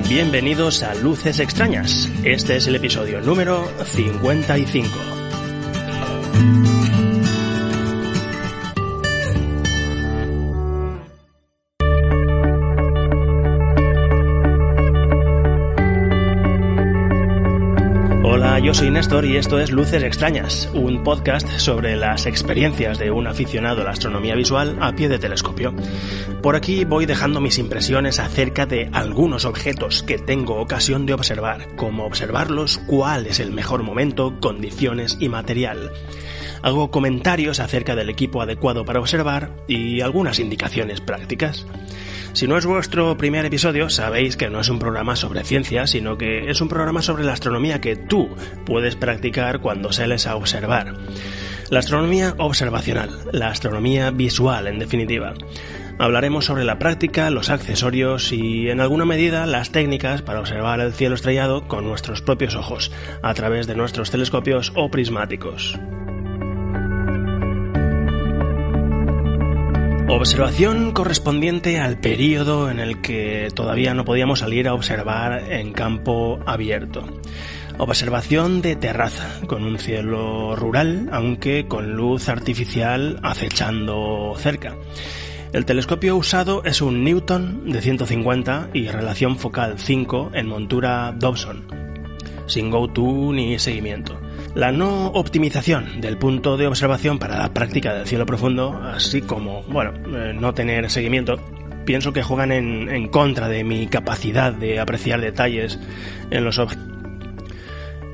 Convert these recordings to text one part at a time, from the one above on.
Bienvenidos a Luces Extrañas. Este es el episodio número 55. Hola, yo soy Néstor y esto es Luces Extrañas, un podcast sobre las experiencias de un aficionado a la astronomía visual a pie de telescopio. Por aquí voy dejando mis impresiones acerca de algunos objetos que tengo ocasión de observar, cómo observarlos, cuál es el mejor momento, condiciones y material. Hago comentarios acerca del equipo adecuado para observar y algunas indicaciones prácticas. Si no es vuestro primer episodio, sabéis que no es un programa sobre ciencia, sino que es un programa sobre la astronomía que tú puedes practicar cuando sales a observar. La astronomía observacional, la astronomía visual en definitiva. Hablaremos sobre la práctica, los accesorios y, en alguna medida, las técnicas para observar el cielo estrellado con nuestros propios ojos, a través de nuestros telescopios o prismáticos. Observación correspondiente al período en el que todavía no podíamos salir a observar en campo abierto. Observación de terraza, con un cielo rural, aunque con luz artificial acechando cerca. El telescopio usado es un Newton de 150 y relación focal 5 en montura Dobson, sin go-to ni seguimiento. La no optimización del punto de observación para la práctica del cielo profundo, así como, no tener seguimiento, pienso que juegan en contra de mi capacidad de apreciar detalles en los objetos.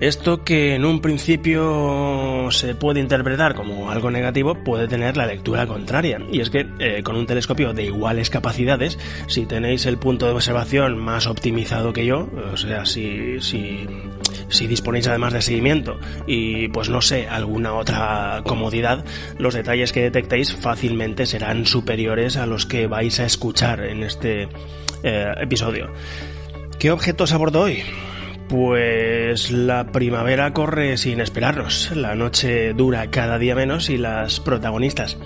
Esto, que en un principio se puede interpretar como algo negativo, puede tener la lectura contraria. Y es que con un telescopio de iguales capacidades, si tenéis el punto de observación más optimizado que yo, o sea, si disponéis además de seguimiento y, alguna otra comodidad, los detalles que detectéis fácilmente serán superiores a los que vais a escuchar en este episodio. ¿Qué objetos abordo hoy? Pues la primavera corre sin esperarnos, la noche dura cada día menos y las protagonistas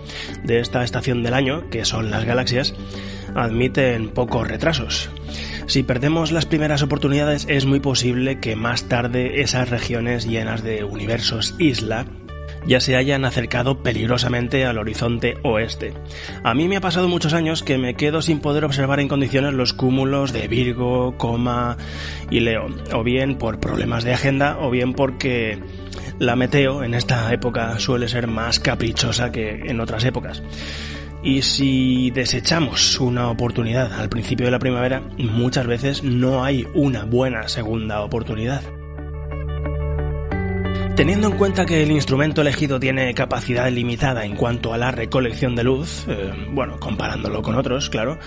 de esta estación del año, que son las galaxias, admiten pocos retrasos. Si perdemos las primeras oportunidades, es muy posible que más tarde esas regiones llenas de universos isla ya se hayan acercado peligrosamente al horizonte oeste. A mí me ha pasado muchos años que me quedo sin poder observar en condiciones los cúmulos de Virgo, Coma y Leo, o bien por problemas de agenda, o bien porque la meteo en esta época suele ser más caprichosa que en otras épocas. Y si desechamos una oportunidad al principio de la primavera, muchas veces no hay una buena segunda oportunidad. Teniendo en cuenta que el instrumento elegido tiene capacidad limitada en cuanto a la recolección de luz, comparándolo con otros, claro,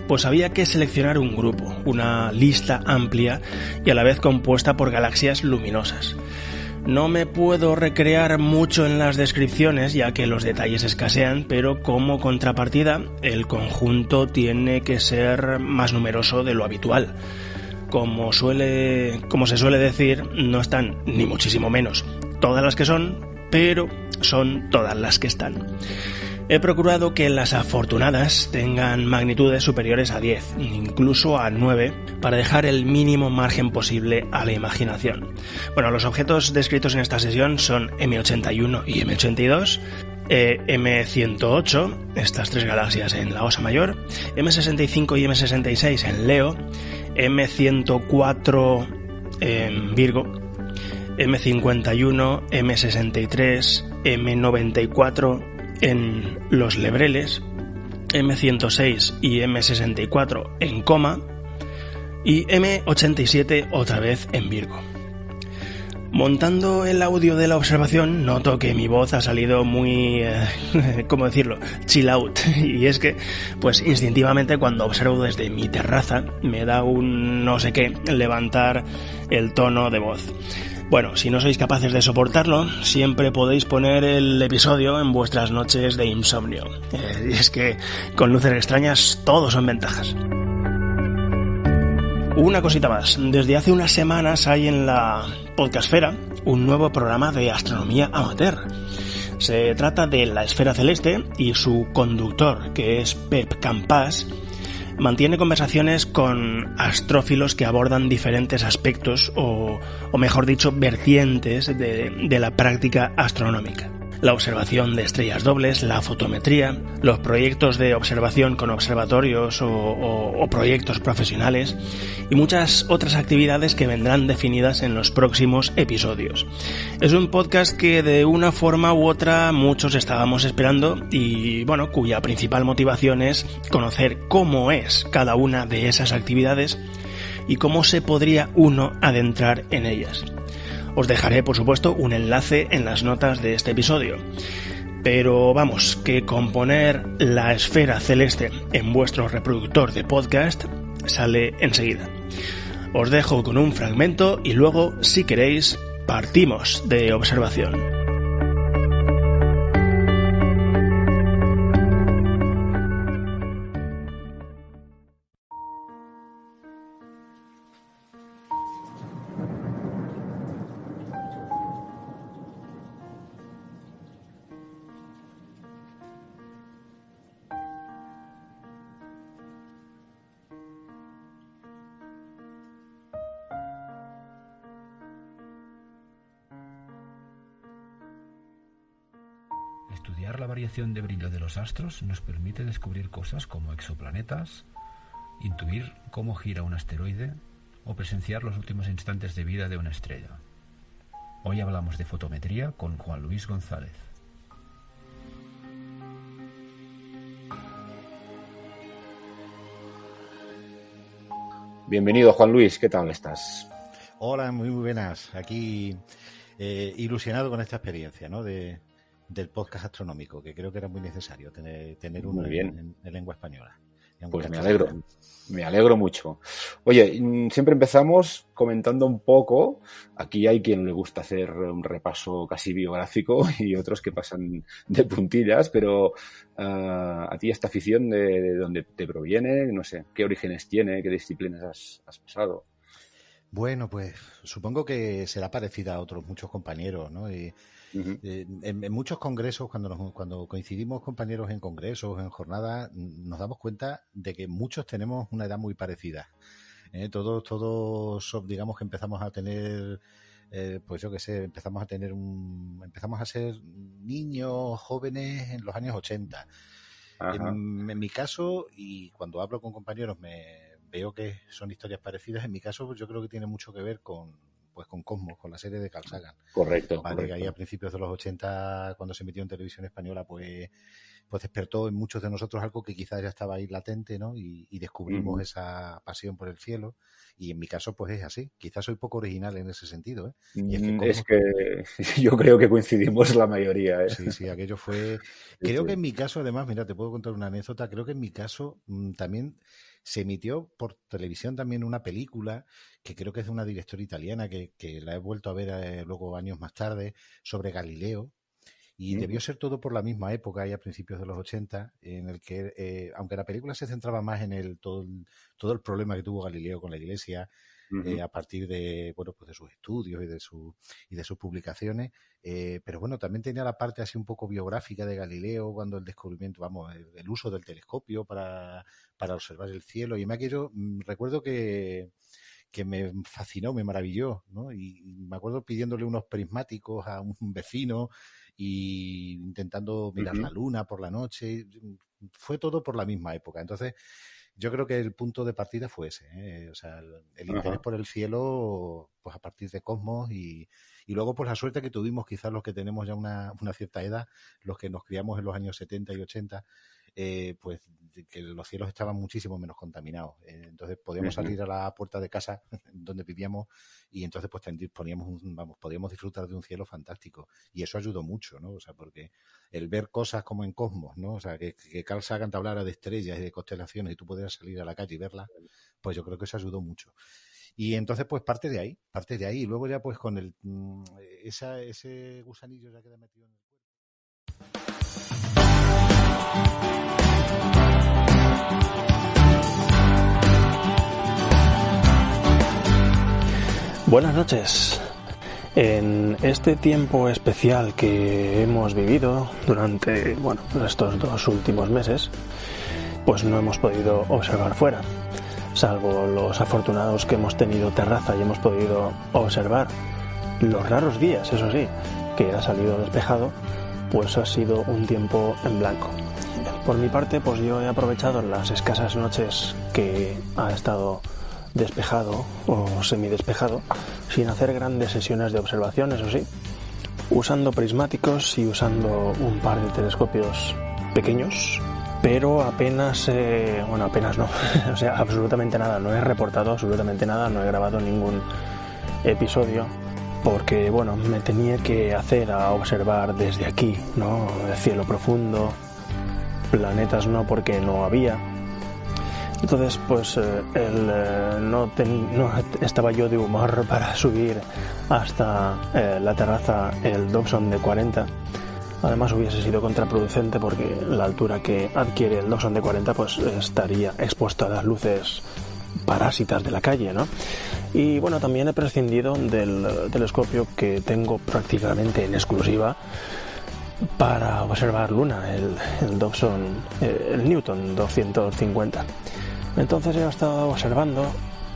pues había que seleccionar un grupo, una lista amplia y a la vez compuesta por galaxias luminosas. No me puedo recrear mucho en las descripciones, ya que los detalles escasean, pero como contrapartida, el conjunto tiene que ser más numeroso de lo habitual. Como se suele decir, no están ni muchísimo menos todas las que son, pero son todas las que están. He procurado que las afortunadas tengan magnitudes superiores a 10, incluso a 9, para dejar el mínimo margen posible a la imaginación. Los objetos descritos en esta sesión son M81 y M82, M108, estas tres galaxias en la Osa Mayor, M65 y M66 en Leo, M104 en Virgo, M51, M63, M94 en los Lebreles, M106 y M64 en Coma y M87 otra vez en Virgo. Montando el audio de la observación, noto que mi voz ha salido muy, chill out. Y es que, instintivamente cuando observo desde mi terraza, me da un no sé qué levantar el tono de voz. Bueno, si no sois capaces de soportarlo, siempre podéis poner el episodio en vuestras noches de insomnio. Y es que con Luces Extrañas todo son ventajas. Una cosita más. Desde hace unas semanas hay en la Podcastfera, un nuevo programa de astronomía amateur. Se trata de la esfera celeste y su conductor, que es Pep Campas, mantiene conversaciones con astrófilos que abordan diferentes aspectos o mejor dicho, vertientes de la práctica astronómica. La observación de estrellas dobles, la fotometría, los proyectos de observación con observatorios o proyectos profesionales y muchas otras actividades que vendrán definidas en los próximos episodios. Es un podcast que de una forma u otra muchos estábamos esperando y bueno, cuya principal motivación es conocer cómo es cada una de esas actividades y cómo se podría uno adentrar en ellas. Os dejaré, por supuesto, un enlace en las notas de este episodio. Pero vamos, que con poner la esfera celeste en vuestro reproductor de podcast sale enseguida. Os dejo con un fragmento y luego, si queréis, partimos de observación. Estudiar la variación de brillo de los astros nos permite descubrir cosas como exoplanetas, intuir cómo gira un asteroide o presenciar los últimos instantes de vida de una estrella. Hoy hablamos de fotometría con Juan Luis González. Bienvenido, Juan Luis, ¿qué tal estás? Hola, muy buenas. Aquí ilusionado con esta experiencia, ¿no? Del podcast astronómico, que creo que era muy necesario tener uno en lengua española. Pues me alegro mucho. Oye, siempre empezamos comentando un poco, aquí hay quien le gusta hacer un repaso casi biográfico y otros que pasan de puntillas, pero a ti esta afición de dónde te proviene, no sé, qué orígenes tiene, qué disciplinas has pasado. Bueno, pues supongo que será parecida a otros muchos compañeros, ¿no? Uh-huh. En muchos congresos, cuando coincidimos compañeros en congresos, en jornadas, nos damos cuenta de que muchos tenemos una edad muy parecida. Todos, digamos que empezamos a tener, pues yo qué sé, empezamos a ser niños, jóvenes en los años 80. En mi caso, y cuando hablo con compañeros veo que son historias parecidas. En mi caso, pues yo creo que tiene mucho que ver con Cosmos, con la serie de Carl Sagan. Correcto. Que ahí a principios de los 80, cuando se emitió en televisión española, pues despertó en muchos de nosotros algo que quizás ya estaba ahí latente, ¿no? Y descubrimos esa pasión por el cielo. Y en mi caso, pues es así. Quizás soy poco original en ese sentido, ¿eh? Y es que yo creo que coincidimos la mayoría, ¿eh? Sí, aquello fue... Creo que en mi caso, además, mira, te puedo contar una anécdota. Creo que en mi caso también se emitió por televisión también una película que creo que es de una directora italiana que la he vuelto a ver luego años más tarde, sobre Galileo. Y debió ser todo por la misma época, ya a principios de los 80, en el que, aunque la película se centraba más en todo el problema que tuvo Galileo con la Iglesia, a partir de, bueno, pues de sus estudios y de sus publicaciones, pero bueno, también tenía la parte así un poco biográfica de Galileo, cuando el descubrimiento, el uso del telescopio para observar el cielo, y recuerdo que me fascinó, me maravilló, ¿no? Y me acuerdo pidiéndole unos prismáticos a un vecino y intentando mirar la luna por la noche. Fue todo por la misma época. Entonces, yo creo que el punto de partida fue ese, ¿eh? O sea, el interés por el cielo, pues a partir de Cosmos y luego pues la suerte que tuvimos, quizás los que tenemos ya una cierta edad, los que nos criamos en los años 70 y 80, pues que los cielos estaban muchísimo menos contaminados. Entonces podíamos salir a la puerta de casa donde vivíamos y entonces pues podíamos disfrutar de un cielo fantástico. Y eso ayudó mucho, ¿no? O sea, porque el ver cosas como en Cosmos, ¿no? O sea, que Carl Sagan te hablara de estrellas y de constelaciones y tú pudieras salir a la calle y verlas, pues yo creo que eso ayudó mucho. Y entonces pues parte de ahí. Y luego ya pues con ese gusanillo ya queda metido en el cuerpo. Buenas noches. En este tiempo especial que hemos vivido durante estos 2 últimos meses, pues no hemos podido observar fuera, salvo los afortunados que hemos tenido terraza y hemos podido observar los raros días, eso sí, que ha salido despejado, pues ha sido un tiempo en blanco. Por mi parte, pues yo he aprovechado las escasas noches que ha estado despejado o semidespejado, sin hacer grandes sesiones de observación, eso sí, usando prismáticos y usando un par de telescopios pequeños, pero apenas no, o sea, absolutamente nada, no he reportado absolutamente nada, no he grabado ningún episodio, porque me tenía que hacer a observar desde aquí, ¿no? El cielo profundo, planetas no, porque no había. Entonces, pues no estaba yo de humor para subir hasta la terraza el Dobson de 40. Además hubiese sido contraproducente porque la altura que adquiere el Dobson de 40 pues estaría expuesto a las luces parásitas de la calle, ¿no? Y también he prescindido del telescopio que tengo prácticamente en exclusiva para observar luna, el Dobson, el Newton 250. Entonces he estado observando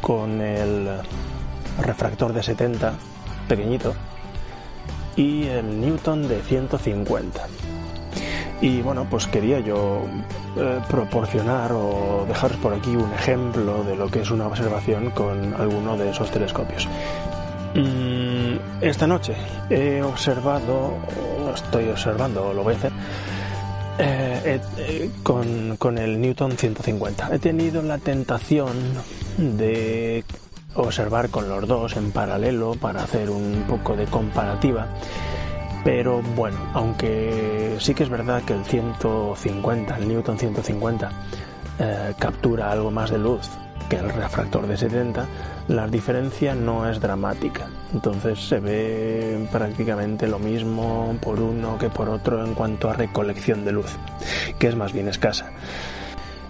con el refractor de 70 pequeñito y el Newton de 150. Y pues quería yo proporcionar o dejaros por aquí un ejemplo de lo que es una observación con alguno de esos telescopios. Esta noche estoy observando, lo voy a hacer con el Newton 150. He tenido la tentación de observar con los dos en paralelo para hacer un poco de comparativa, pero aunque sí que es verdad que el Newton 150 captura algo más de luz que el refractor de 70, la diferencia no es dramática. Entonces se ve prácticamente lo mismo por uno que por otro en cuanto a recolección de luz, que es más bien escasa.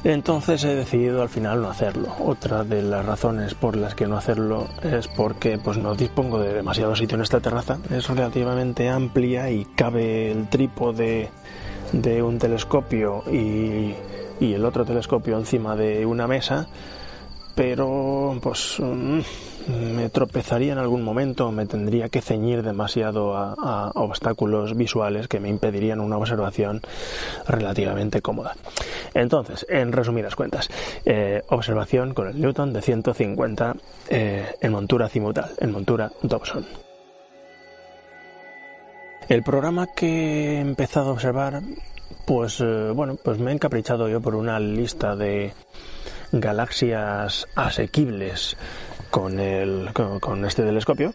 Entonces he decidido al final no hacerlo. Otra de las razones por las que no hacerlo es porque no dispongo de demasiado sitio en esta terraza. Es relativamente amplia y cabe el trípode de un telescopio y el otro telescopio encima de una mesa, pero me tropezaría en algún momento, me tendría que ceñir demasiado a obstáculos visuales que me impedirían una observación relativamente cómoda. Entonces, en resumidas cuentas, observación con el Newton de 150 en montura azimutal, en montura Dobson. El programa que he empezado a observar, pues me he encaprichado yo por una lista de galaxias asequibles con este telescopio.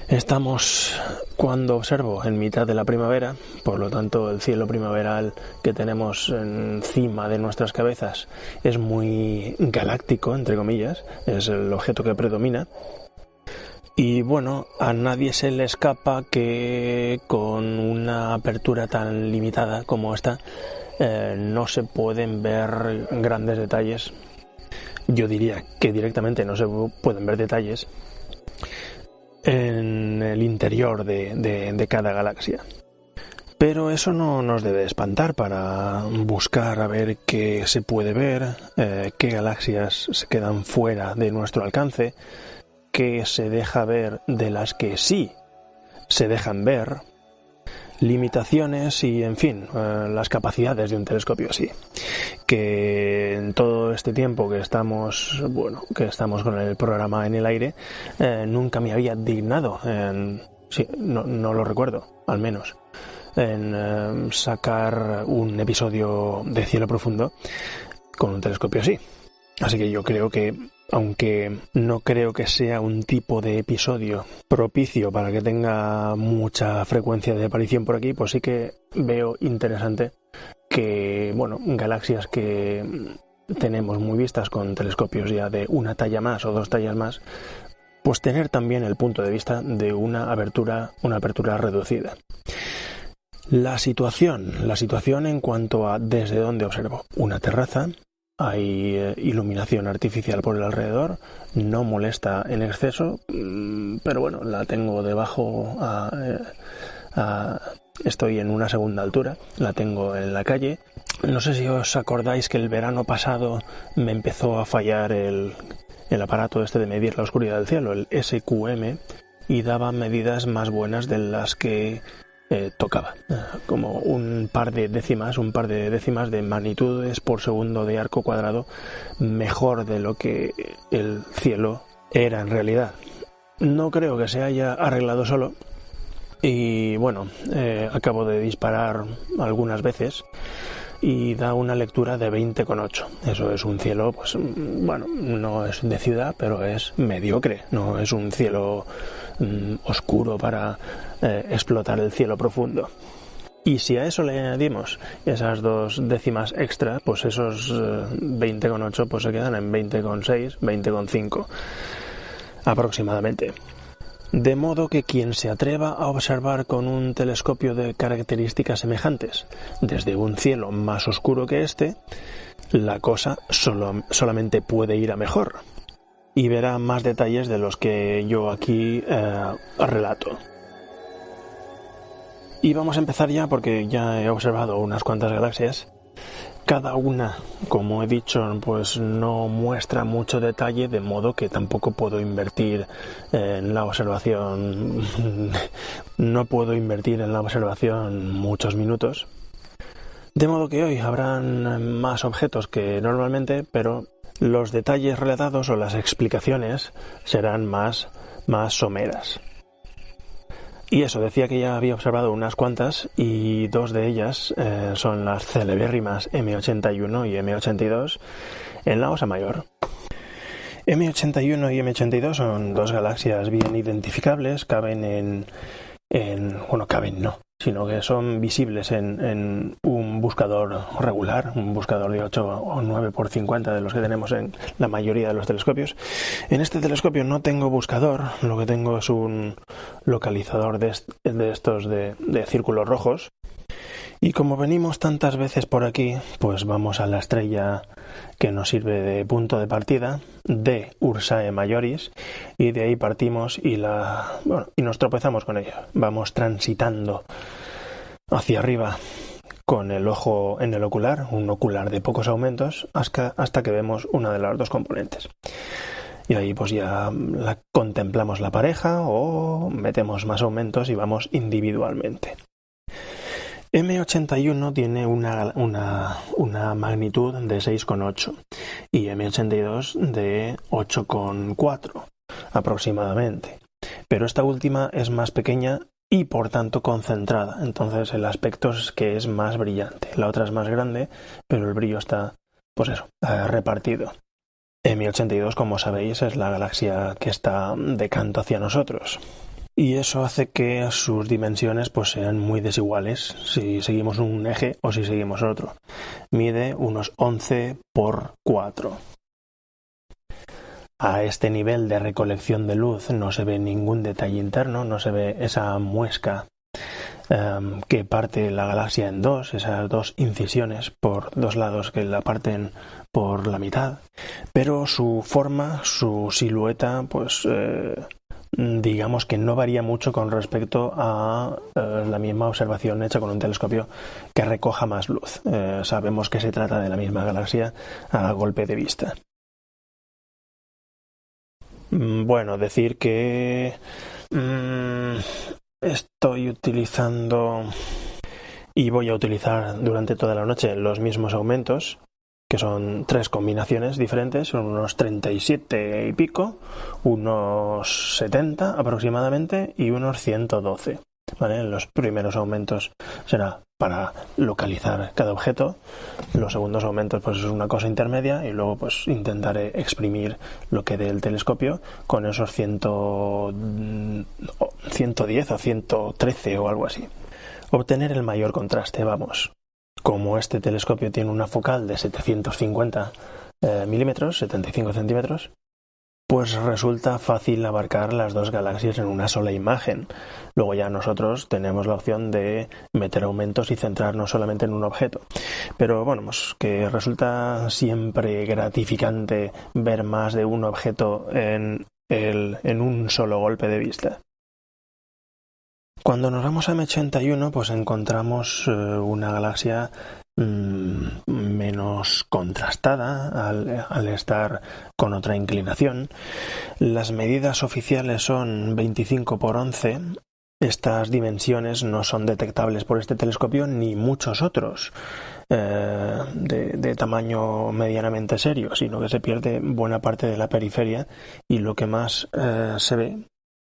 Estamos, cuando observo, en mitad de la primavera, por lo tanto el cielo primaveral que tenemos encima de nuestras cabezas es muy galáctico, entre comillas, es el objeto que predomina. Y a nadie se le escapa que con una apertura tan limitada como esta no se pueden ver grandes detalles. Yo diría que directamente no se pueden ver detalles en el interior de cada galaxia. Pero eso no nos debe espantar para buscar a ver qué se puede ver, qué galaxias se quedan fuera de nuestro alcance, qué se deja ver de las que sí se dejan ver, limitaciones y, en fin, las capacidades de un telescopio así. Que en todo este tiempo que estamos con el programa en el aire, nunca me había dignado, no lo recuerdo, al menos, en sacar un episodio de Cielo Profundo con un telescopio así. Así que yo creo que, aunque no creo que sea un tipo de episodio propicio para que tenga mucha frecuencia de aparición por aquí, pues sí que veo interesante que, galaxias que tenemos muy vistas con telescopios ya de una talla más o 2 tallas más, pues tener también el punto de vista de una apertura reducida. La situación en cuanto a desde dónde observo. Una terraza, hay iluminación artificial por el alrededor, no molesta en exceso, pero bueno, la tengo debajo, estoy en una segunda altura, la tengo en la calle. No sé si os acordáis que el verano pasado me empezó a fallar el aparato este de medir la oscuridad del cielo, el SQM, y daba medidas más buenas de las que tocaba, como un par de décimas de magnitudes por segundo de arco cuadrado mejor de lo que el cielo era en realidad. No creo que se haya arreglado solo y bueno, acabo de disparar algunas veces y da una lectura de 20,8. Eso es un cielo, pues bueno, no es de ciudad, pero es mediocre, no es un cielo oscuro para explotar el cielo profundo. Y si a eso le añadimos esas 2 décimas extra, pues esos 20,8 pues se quedan en 20,6, 20,5 aproximadamente. De modo que quien se atreva a observar con un telescopio de características semejantes desde un cielo más oscuro que este, la cosa solamente puede ir a mejor y verá más detalles de los que yo aquí relato. Y vamos a empezar ya porque ya he observado unas cuantas galaxias. Cada una, como he dicho, pues no muestra mucho detalle, de modo que tampoco puedo invertir en la observación. No puedo invertir en la observación muchos minutos. De modo que hoy habrán más objetos que normalmente, pero los detalles relatados o las explicaciones serán más someras. Y eso, decía que ya había observado unas cuantas y 2 de ellas son las celebérrimas M81 y M82 en la Osa Mayor. M81 y M82 son 2 galaxias bien identificables, caben caben no, sino que son visibles en un buscador regular, un buscador de 8 o 9 por 50 de los que tenemos en la mayoría de los telescopios. En este telescopio no tengo buscador, lo que tengo es un localizador de estos de círculos rojos. Y como venimos tantas veces por aquí, pues vamos a la estrella que nos sirve de punto de partida, de Ursae Majoris, y de ahí partimos y nos tropezamos con ella. Vamos transitando hacia arriba con el ojo en el ocular, un ocular de pocos aumentos, hasta que vemos una de las 2 componentes. Y ahí pues ya contemplamos la pareja o metemos más aumentos y vamos individualmente. M81 tiene una magnitud de 6,8 y M82 de 8,4 aproximadamente. Pero esta última es más pequeña y por tanto concentrada. Entonces el aspecto es que es más brillante. La otra es más grande, pero el brillo está, pues eso, repartido. M82, como sabéis, es la galaxia que está de canto hacia nosotros. Y eso hace que sus dimensiones pues sean muy desiguales si seguimos un eje o si seguimos otro. Mide unos 11 por 4. A este nivel de recolección de luz no se ve ningún detalle interno, no se ve esa muesca que parte la galaxia en 2, esas 2 incisiones por 2 lados que la parten por la mitad. Pero su forma, su silueta, pues digamos que no varía mucho con respecto a la misma observación hecha con un telescopio que recoja más luz. Sabemos que se trata de la misma galaxia a golpe de vista. Bueno, decir que estoy utilizando y voy a utilizar durante toda la noche los mismos aumentos, que son 3 combinaciones diferentes, son unos 37 y pico, unos 70 aproximadamente y unos 112. ¿Vale? Los primeros aumentos será para localizar cada objeto, los segundos aumentos pues es una cosa intermedia y luego pues intentaré exprimir lo que dé el telescopio con esos 110 o 113 o algo así. Obtener el mayor contraste, vamos. Como este telescopio tiene una focal de 750 milímetros, 75 centímetros, pues resulta fácil abarcar las dos galaxias en una sola imagen. Luego ya nosotros tenemos la opción de meter aumentos y centrarnos solamente en un objeto. Pero bueno, pues que resulta siempre gratificante ver más de un objeto en un solo golpe de vista. Cuando nos vamos a M81, pues encontramos una galaxia menos contrastada al estar con otra inclinación. Las medidas oficiales son 25 por 11. Estas dimensiones no son detectables por este telescopio ni muchos otros de tamaño medianamente serio, sino que se pierde buena parte de la periferia y lo que más se ve,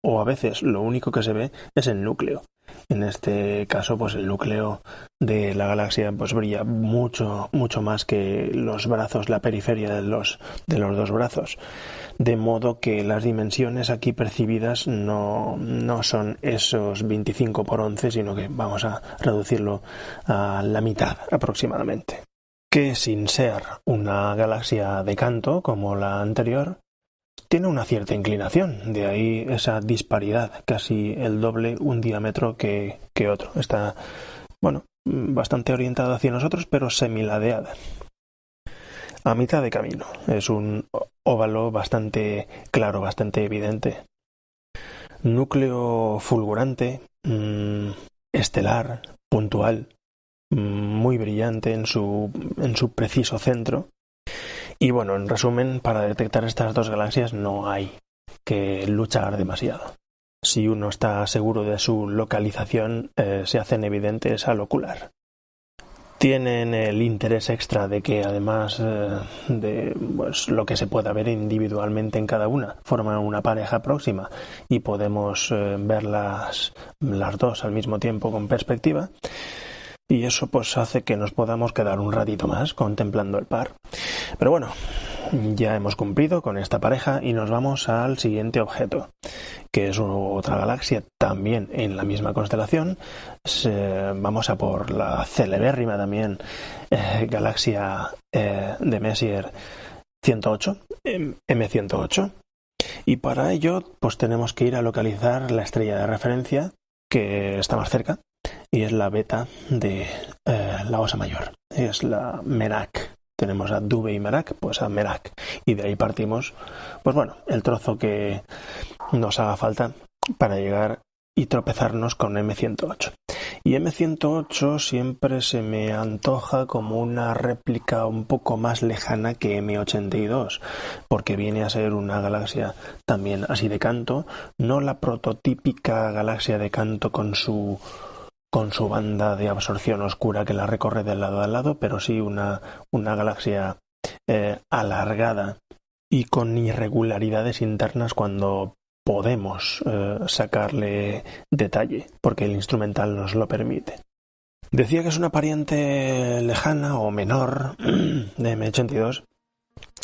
o a veces lo único que se ve, es el núcleo. En este caso, pues el núcleo de la galaxia pues brilla mucho más que los brazos, la periferia de los dos brazos. De modo que las dimensiones aquí percibidas no son esos 25 por 11, sino que vamos a reducirlo a la mitad aproximadamente. Que sin ser una galaxia de canto como la anterior, tiene una cierta inclinación, de ahí esa disparidad, casi el doble un diámetro que otro. Está, bueno, bastante orientada hacia nosotros, pero semiladeada. A mitad de camino. Es un óvalo bastante claro, bastante evidente. Núcleo fulgurante, estelar, puntual, muy brillante en su preciso centro. Y bueno, en resumen, para detectar estas dos galaxias no hay que luchar demasiado. Si uno está seguro de su localización, se hacen evidentes al ocular. Tienen el interés extra de que además de pues, lo que se pueda ver individualmente en cada una, forman una pareja próxima y podemos ver las dos al mismo tiempo con perspectiva. Y eso pues hace que nos podamos quedar un ratito más contemplando el par. Pero bueno, ya hemos cumplido con esta pareja y nos vamos al siguiente objeto, que es otra galaxia también en la misma constelación. Vamos a por la celebérrima también galaxia de Messier 108, M108. Y para ello pues tenemos que ir a localizar la estrella de referencia que está más cerca, y es la beta de la Osa Mayor, es la Merak. Tenemos a Dubhe y Merak, pues a Merak, y de ahí partimos, pues bueno, el trozo que nos haga falta para llegar y tropezarnos con M108. Y M108 siempre se me antoja como una réplica un poco más lejana que M82, porque viene a ser una galaxia también así de canto, no la prototípica galaxia de canto con su banda de absorción oscura que la recorre de lado a lado, pero sí una galaxia alargada y con irregularidades internas cuando podemos sacarle detalle, porque el instrumental nos lo permite. Decía que es una pariente lejana o menor de M82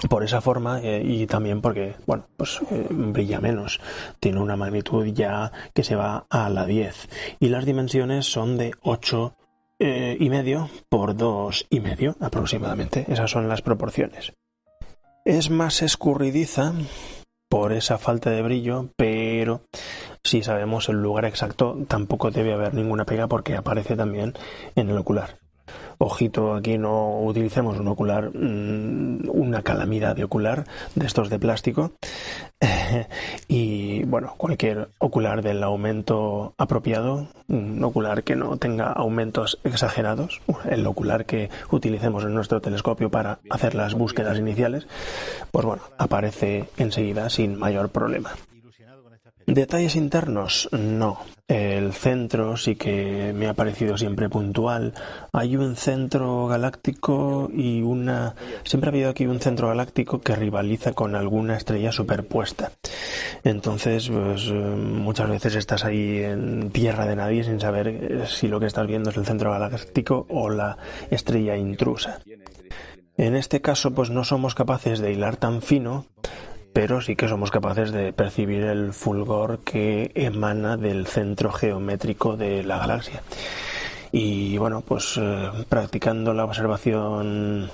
por esa forma y también porque, bueno, pues brilla menos, tiene una magnitud ya que se va a la 10 y las dimensiones son de 8 y medio por 2 y medio aproximadamente. Esas son las proporciones. Es más escurridiza por esa falta de brillo, pero si sabemos el lugar exacto tampoco debe haber ninguna pega porque aparece también en el ocular. Ojito, aquí no utilicemos un ocular, una calamidad de ocular de estos de plástico y bueno, cualquier ocular del aumento apropiado, un ocular que no tenga aumentos exagerados, el ocular que utilicemos en nuestro telescopio para hacer las búsquedas iniciales, pues bueno, aparece enseguida sin mayor problema. Detalles internos, no. El centro sí que me ha parecido siempre puntual. Hay un centro galáctico y siempre ha habido aquí un centro galáctico que rivaliza con alguna estrella superpuesta. Entonces, pues muchas veces estás ahí en tierra de nadie sin saber si lo que estás viendo es el centro galáctico o la estrella intrusa. En este caso, pues no somos capaces de hilar tan fino, pero sí que somos capaces de percibir el fulgor que emana del centro geométrico de la galaxia. Y bueno, pues practicando la observación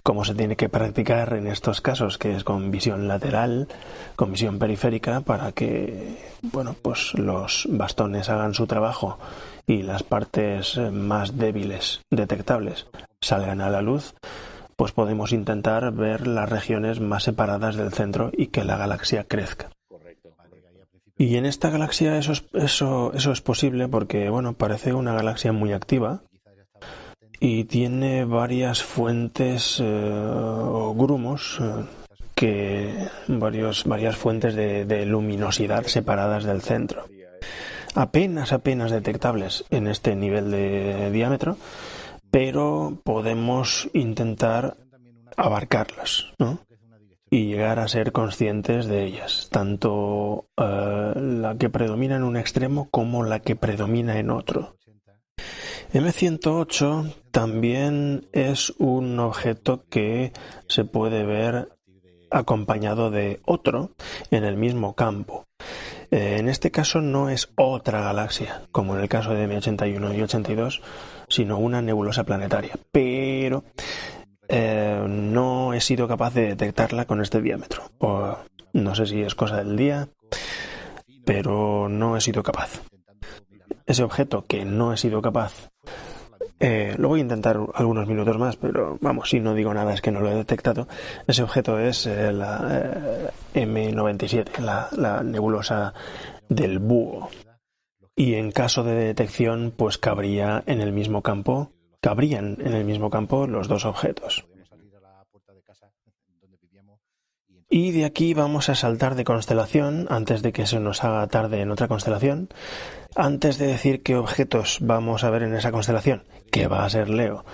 cómo se tiene que practicar en estos casos, que es con visión lateral, con visión periférica, para que, bueno, pues los bastones hagan su trabajo y las partes más débiles detectables salgan a la luz, pues podemos intentar ver las regiones más separadas del centro y que la galaxia crezca. Y en esta galaxia eso es posible porque, bueno, parece una galaxia muy activa y tiene varias fuentes o grumos, varias fuentes de luminosidad separadas del centro. Apenas detectables en este nivel de diámetro, pero podemos intentar abarcarlas, ¿no? Y llegar a ser conscientes de ellas, tanto la que predomina en un extremo como la que predomina en otro. M108 también es un objeto que se puede ver acompañado de otro en el mismo campo. En este caso no es otra galaxia, como en el caso de M81 y 82, sino una nebulosa planetaria, pero no he sido capaz de detectarla con este diámetro. O no sé si es cosa del día, pero no he sido capaz. Ese objeto que no he sido capaz, lo voy a intentar algunos minutos más, pero vamos, si no digo nada es que no lo he detectado. Ese objeto es la M97, la nebulosa del búho. Y en caso de detección, pues cabrían en el mismo campo los dos objetos. Y de aquí vamos a saltar de constelación, antes de que se nos haga tarde en otra constelación. Antes de decir qué objetos vamos a ver en esa constelación, que va a ser Leo,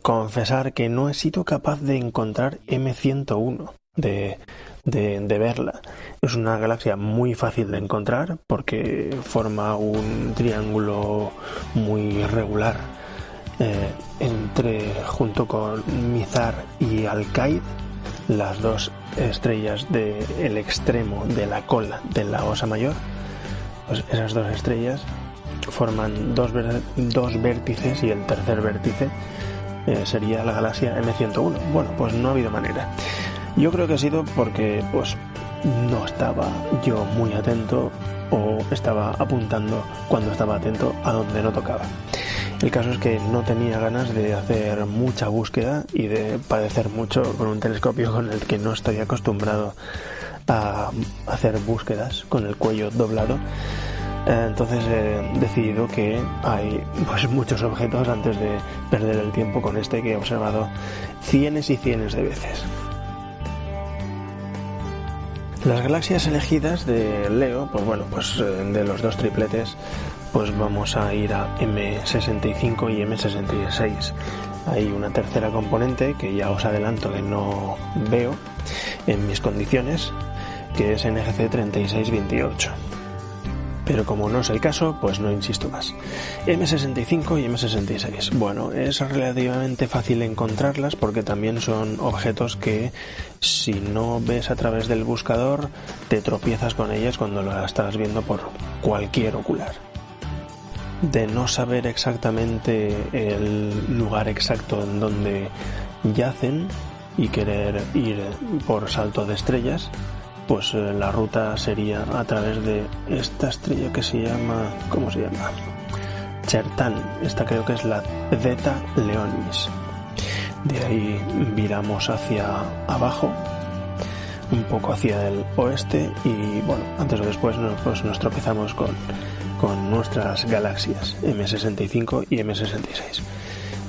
confesar que no he sido capaz de encontrar M101, de verla. Es una galaxia muy fácil de encontrar porque forma un triángulo muy irregular junto con Mizar y Alcaid, las dos estrellas del extremo de la cola de la Osa Mayor. Pues esas dos estrellas forman dos vértices y el tercer vértice sería la galaxia M101. Bueno, pues no ha habido manera. Yo creo que ha sido porque pues no estaba yo muy atento o estaba apuntando cuando estaba atento a donde no tocaba. El caso es que no tenía ganas de hacer mucha búsqueda y de padecer mucho con un telescopio con el que no estoy acostumbrado a hacer búsquedas con el cuello doblado. Entonces he decidido que hay pues muchos objetos antes de perder el tiempo con este que he observado cientos y cientos de veces. Las galaxias elegidas de Leo, pues bueno, pues de los dos tripletes, pues vamos a ir a M65 y M66. Hay una tercera componente que ya os adelanto que no veo en mis condiciones, que es NGC 3628. Pero como no es el caso, pues no insisto más. M65 y M66. Bueno, es relativamente fácil encontrarlas porque también son objetos que si no ves a través del buscador te tropiezas con ellas cuando las estás viendo por cualquier ocular. De no saber exactamente el lugar exacto en donde yacen y querer ir por salto de estrellas, pues la ruta sería a través de esta estrella que se llama... ¿Cómo se llama? Chertan. Esta creo que es la Zeta Leonis. De ahí viramos hacia abajo, un poco hacia el oeste y bueno, antes o después nos tropezamos con nuestras galaxias M65 y M66.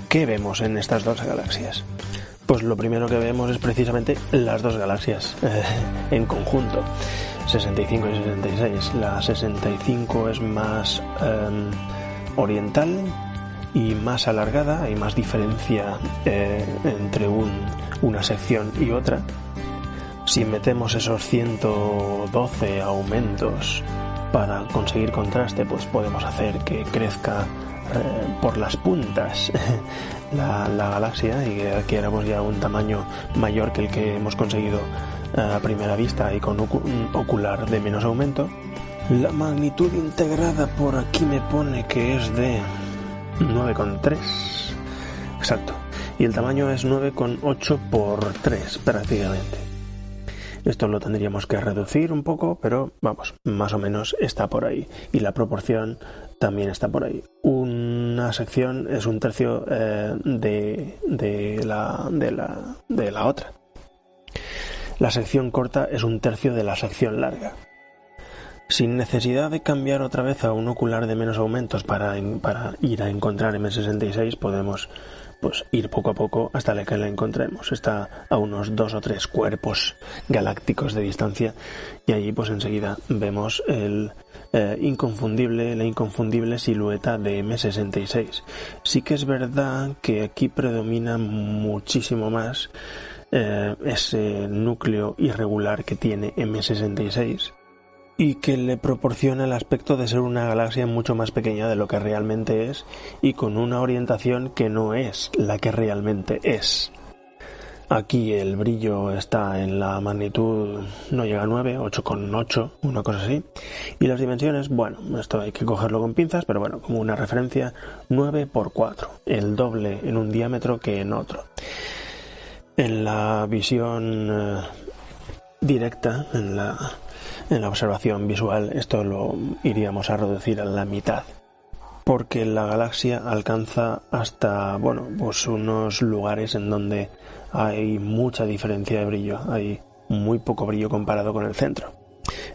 ¿Qué vemos en estas dos galaxias? Pues lo primero que vemos es precisamente las dos galaxias en conjunto, 65 y 66. La 65 es más oriental y más alargada, hay más diferencia entre una sección y otra. Si metemos esos 112 aumentos para conseguir contraste, pues podemos hacer que crezca por las puntas la galaxia y que adquiriéramos ya un tamaño mayor que el que hemos conseguido a primera vista y con un ocular de menos aumento. La magnitud integrada por aquí me pone que es de 9,3. Exacto. y el tamaño es 9,8 por 3 prácticamente. Esto lo tendríamos que reducir un poco, pero vamos, más o menos está por ahí. Y la proporción también está por ahí. Una sección es un tercio de la otra. La sección corta es un tercio de la sección larga. Sin necesidad de cambiar otra vez a un ocular de menos aumentos para ir a encontrar M66, podemos ir poco a poco hasta que la encontremos. Está a unos 2 o 3 cuerpos galácticos de distancia y allí pues enseguida vemos la inconfundible silueta de M66. Sí que es verdad que aquí predomina muchísimo más ese núcleo irregular que tiene M66 y que le proporciona el aspecto de ser una galaxia mucho más pequeña de lo que realmente es y con una orientación que no es la que realmente es. Aquí el brillo está en la magnitud, no llega a 9, 8,8, una cosa así. Y las dimensiones, bueno, esto hay que cogerlo con pinzas, pero bueno, como una referencia, 9 por 4, el doble en un diámetro que en otro. En la visión directa, en la observación visual, esto lo iríamos a reducir a la mitad, porque la galaxia alcanza hasta, pues unos lugares en donde hay mucha diferencia de brillo, hay muy poco brillo comparado con el centro.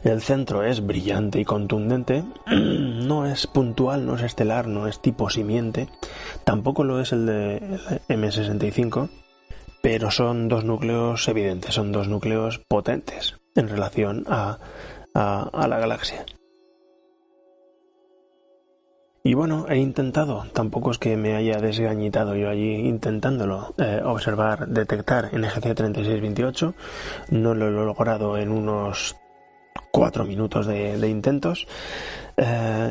El centro es brillante y contundente, no es puntual, no es estelar, no es tipo simiente, tampoco lo es el de M65, pero son dos núcleos evidentes, son dos núcleos potentes en relación a la galaxia. Y bueno, he intentado, tampoco es que me haya desgañitado yo allí intentándolo, detectar NGC 3628, no lo he logrado en unos 4 minutos de intentos,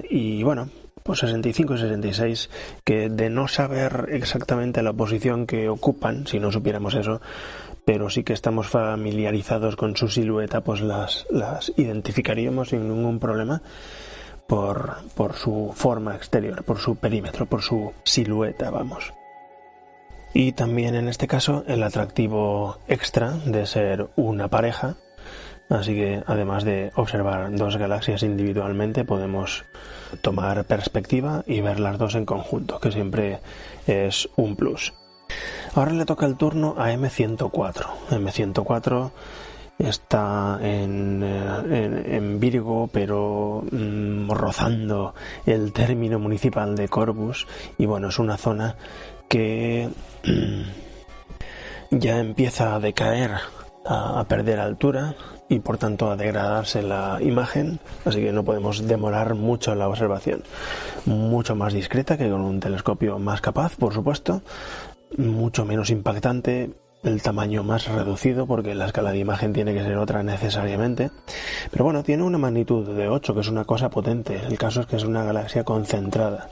y bueno, pues 65 y 66, que de no saber exactamente la posición que ocupan, si no supiéramos eso, pero sí que estamos familiarizados con su silueta, pues las identificaríamos sin ningún problema por su forma exterior, por su perímetro, por su silueta, vamos. Y también en este caso el atractivo extra de ser una pareja, así que además de observar dos galaxias individualmente, podemos tomar perspectiva y ver las dos en conjunto, que siempre es un plus. Ahora le toca el turno a M104. M104 está en Virgo, pero rozando el término municipal de Corvus, y bueno, es una zona que ya empieza a decaer, a perder altura y por tanto a degradarse la imagen, así que no podemos demorar mucho la observación. Mucho más discreta que con un telescopio más capaz, por supuesto, mucho menos impactante, el tamaño más reducido porque la escala de imagen tiene que ser otra necesariamente, pero bueno, tiene una magnitud de 8, que es una cosa potente. El caso es que es una galaxia concentrada.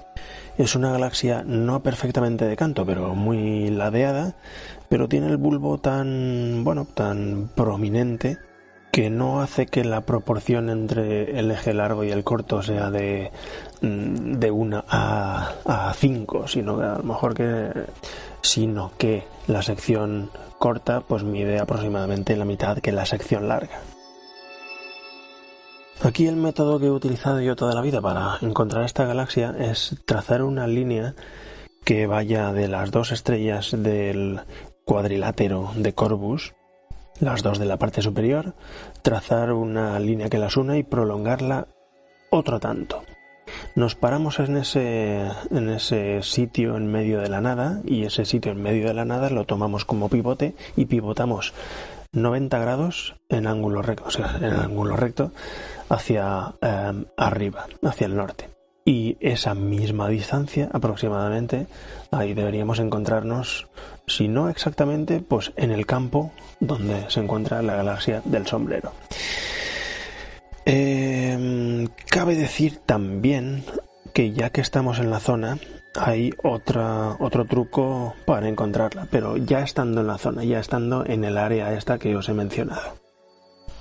Es una galaxia no perfectamente de canto, pero muy ladeada, pero tiene el bulbo tan prominente que no hace que la proporción entre el eje largo y el corto sea de 1 a 5, sino que la sección corta pues mide aproximadamente la mitad que la sección larga. Aquí el método que he utilizado yo toda la vida para encontrar esta galaxia es trazar una línea que vaya de las dos estrellas del cuadrilátero de Corvus, las dos de la parte superior, trazar una línea que las una y prolongarla otro tanto. Nos paramos en ese sitio en medio de la nada, y ese sitio en medio de la nada lo tomamos como pivote y pivotamos 90 grados en ángulo recto hacia arriba, hacia el norte. Y esa misma distancia aproximadamente, ahí deberíamos encontrarnos, si no exactamente, pues en el campo donde se encuentra la galaxia del sombrero. Cabe decir también que ya que estamos en la zona, hay otro truco para encontrarla, pero ya estando en la zona, ya estando en el área esta que os he mencionado.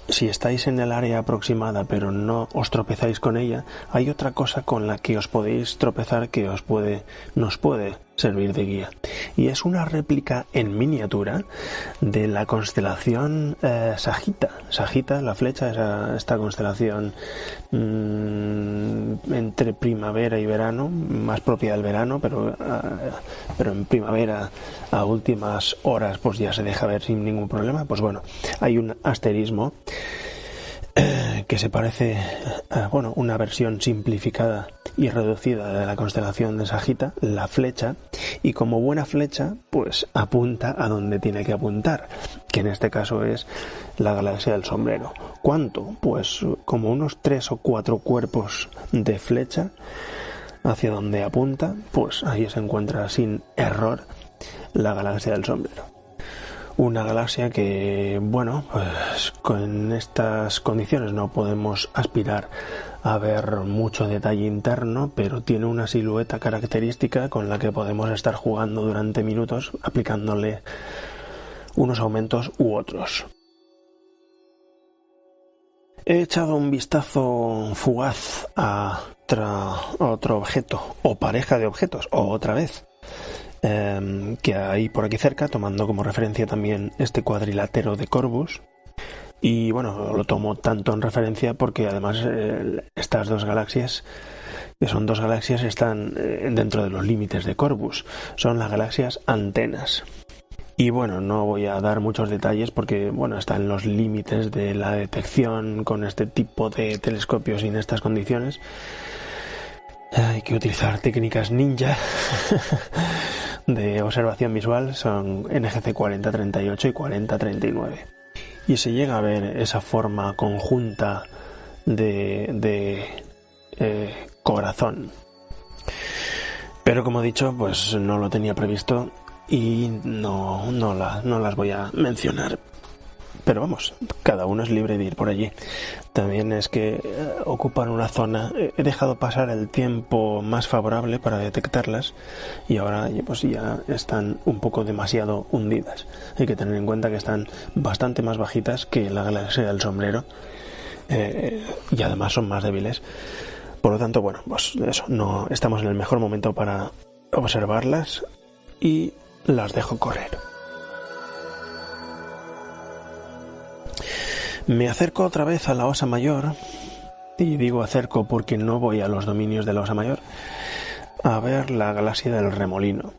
Si estáis en el área aproximada pero no os tropezáis con ella, hay otra cosa con la que os podéis tropezar que nos puede servir de guía. Y es una réplica en miniatura de la constelación Sagita. Sagita, la flecha, esta constelación entre primavera y verano, más propia del verano, pero en primavera a últimas horas pues ya se deja ver sin ningún problema. Pues bueno, hay un asterismo que se parece a una versión simplificada y reducida de la constelación de Sagita, la flecha, y como buena flecha pues apunta a donde tiene que apuntar, que en este caso es la galaxia del sombrero. ¿Cuánto? Pues como unos 3 o 4 cuerpos de flecha hacia donde apunta, pues ahí se encuentra sin error la galaxia del sombrero. Una galaxia que, pues con estas condiciones no podemos aspirar a ver mucho detalle interno, pero tiene una silueta característica con la que podemos estar jugando durante minutos, aplicándole unos aumentos u otros. He echado un vistazo fugaz a otro objeto, o pareja de objetos, o otra vez, que hay por aquí cerca, tomando como referencia también este cuadrilátero de Corvus. Y bueno, lo tomo tanto en referencia porque además estas dos galaxias, que son dos galaxias, están dentro de los límites de Corvus. Son las galaxias antenas. Y bueno, no voy a dar muchos detalles porque está en los límites de la detección con este tipo de telescopios y en estas condiciones. Hay que utilizar técnicas ninja de observación visual, son NGC 4038 y 4039. Y se llega a ver esa forma conjunta de corazón. Pero como he dicho, pues no lo tenía previsto y no las voy a mencionar. Pero vamos, cada uno es libre de ir por allí. También es que ocupan una zona. He dejado pasar el tiempo más favorable para detectarlas y ahora pues ya están un poco demasiado hundidas. Hay que tener en cuenta que están bastante más bajitas que la galaxia del sombrero y además son más débiles. Por lo tanto, pues eso, no estamos en el mejor momento para observarlas y las dejo correr. Me acerco otra vez a la Osa Mayor, y digo acerco porque no voy a los dominios de la Osa Mayor, a ver la galaxia del Remolino,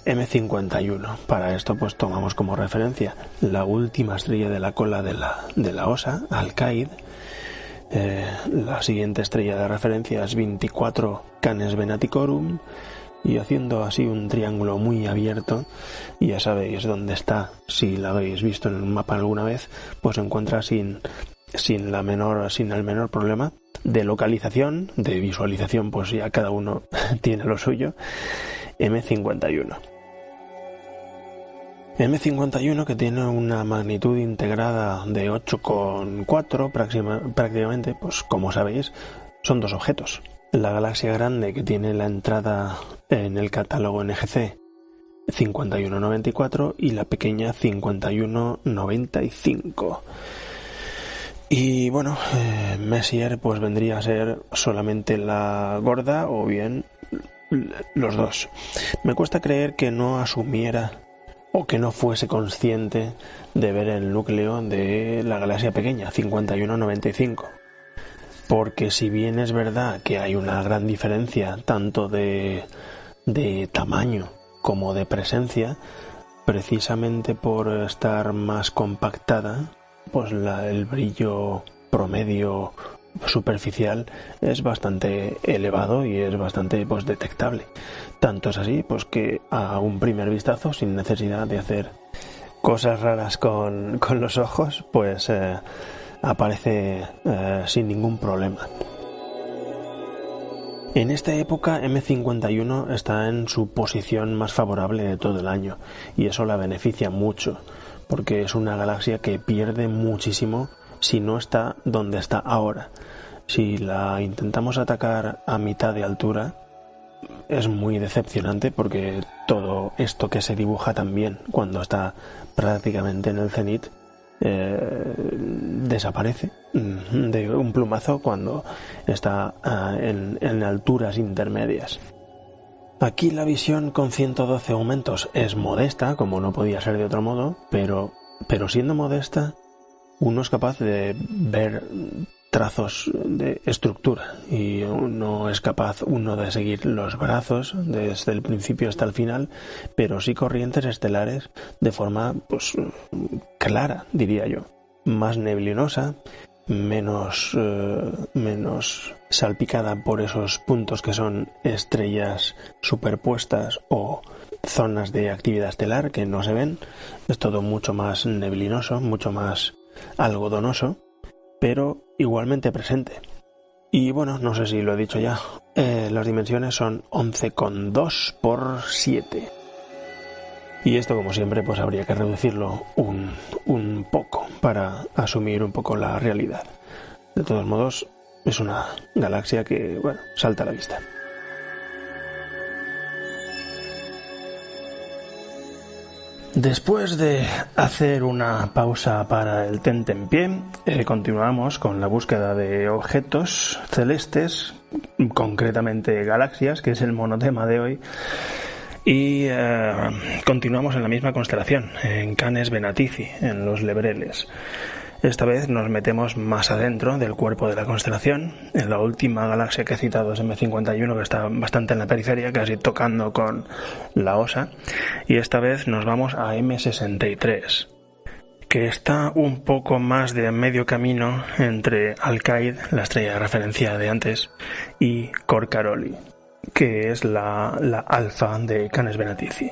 M51. Para esto pues tomamos como referencia la última estrella de la cola de la Osa, Alcaid. La siguiente estrella de referencia es 24 Canes Venaticorum, y haciendo así un triángulo muy abierto, y ya sabéis dónde está, si la habéis visto en el mapa alguna vez, pues se encuentra sin el menor problema de localización, de visualización, pues ya cada uno tiene lo suyo. M51 que tiene una magnitud integrada de 8,4 prácticamente, pues como sabéis son dos objetos. La galaxia grande, que tiene la entrada en el catálogo NGC 5194, y la pequeña 5195. Y Messier pues vendría a ser solamente la gorda o bien los dos. Me cuesta creer que no asumiera o que no fuese consciente de ver el núcleo de la galaxia pequeña 5195. Porque si bien es verdad que hay una gran diferencia tanto de tamaño como de presencia, precisamente por estar más compactada, pues el brillo promedio superficial es bastante elevado y es bastante detectable. Tanto es así pues que a un primer vistazo, sin necesidad de hacer cosas raras con los ojos, pues aparece sin ningún problema. En esta época M51 está en su posición más favorable de todo el año, y eso la beneficia mucho, porque es una galaxia que pierde muchísimo si no está donde está ahora. Si la intentamos atacar a mitad de altura, es muy decepcionante, porque todo esto que se dibuja también cuando está prácticamente en el cenit desaparece de un plumazo cuando está en alturas intermedias. Aquí la visión con 112 aumentos es modesta, como no podía ser de otro modo, pero siendo modesta, uno es capaz de ver trazos de estructura y no es capaz uno de seguir los brazos desde el principio hasta el final, pero sí corrientes estelares de forma pues clara, diría yo, más neblinosa, menos salpicada por esos puntos que son estrellas superpuestas o zonas de actividad estelar que no se ven. Es todo mucho más neblinoso, mucho más algodonoso, pero igualmente presente. Y bueno, no sé si lo he dicho ya, las dimensiones son 11,2 por 7. Y esto, como siempre, pues habría que reducirlo un poco para asumir un poco la realidad. De todos modos, es una galaxia que, bueno, salta a la vista. Después de hacer una pausa para el tentempié, continuamos con la búsqueda de objetos celestes, concretamente galaxias, que es el monotema de hoy, y continuamos en la misma constelación, en Canes Venatici, en los Lebreles. Esta vez nos metemos más adentro del cuerpo de la constelación. En la última galaxia que he citado es M51, que está bastante en la periferia, casi tocando con la Osa. Y esta vez nos vamos a M63, que está un poco más de medio camino entre Alcaid, la estrella de referencia de antes, y Cor Caroli, que es la alfa de Canes Venatici.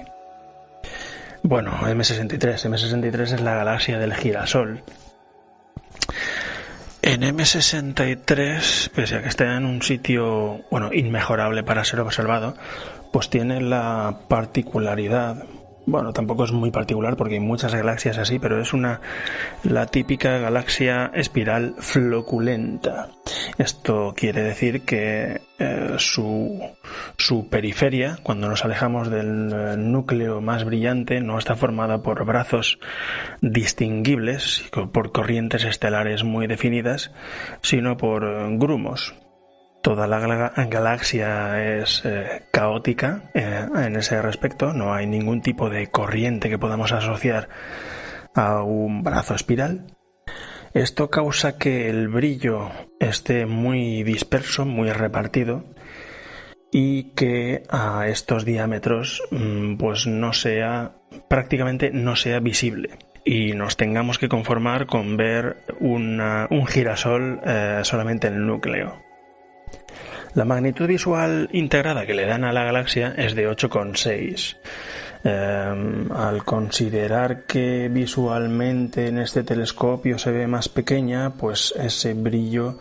Bueno, M63 es la galaxia del girasol. En M63, pese a que está en un sitio, bueno, inmejorable para ser observado, pues tiene la particularidad, bueno, tampoco es muy particular porque hay muchas galaxias así, pero es la típica galaxia espiral floculenta. Esto quiere decir que su periferia, cuando nos alejamos del núcleo más brillante, no está formada por brazos distinguibles, por corrientes estelares muy definidas, sino por grumos. Toda la galaxia es caótica en ese respecto, no hay ningún tipo de corriente que podamos asociar a un brazo espiral. Esto causa que el brillo esté muy disperso, muy repartido, y que a estos diámetros pues prácticamente no sea visible. Y nos tengamos que conformar con ver un girasol solamente en el núcleo. La magnitud visual integrada que le dan a la galaxia es de 8,6. Al considerar que visualmente en este telescopio se ve más pequeña, pues ese brillo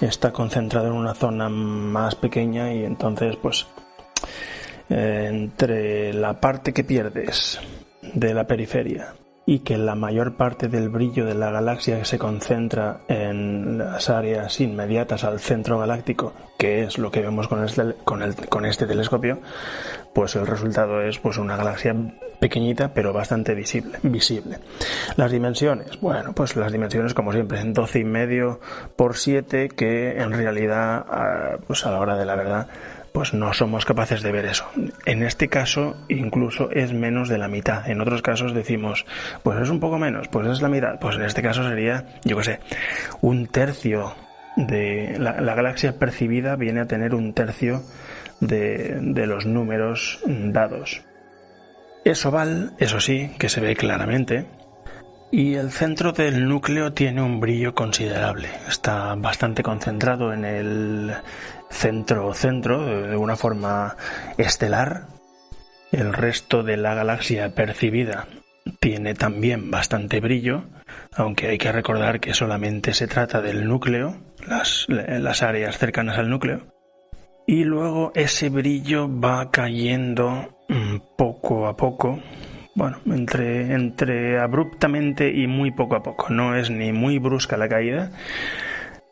está concentrado en una zona más pequeña y entonces pues entre la parte que pierdes de la periferia y que la mayor parte del brillo de la galaxia se concentra en las áreas inmediatas al centro galáctico, que es lo que vemos con este telescopio, pues el resultado es pues una galaxia pequeñita pero bastante visible. Las dimensiones, bueno, pues las dimensiones como siempre, 12,5 por 7, que en realidad pues a la hora de la verdad pues no somos capaces de ver eso. En este caso incluso es menos de la mitad. En otros casos decimos, pues es un poco menos, pues es la mitad. Pues en este caso sería, yo qué sé, un tercio de la galaxia percibida viene a tener un tercio de los números dados. Es oval, eso sí, que se ve claramente. Y el centro del núcleo tiene un brillo considerable. Está bastante concentrado en el centro de una forma estelar. El resto de la galaxia percibida tiene también bastante brillo, aunque hay que recordar que solamente se trata del núcleo, las áreas cercanas al núcleo. Y luego ese brillo va cayendo poco a poco. Bueno, entre abruptamente y muy poco a poco. No es ni muy brusca la caída,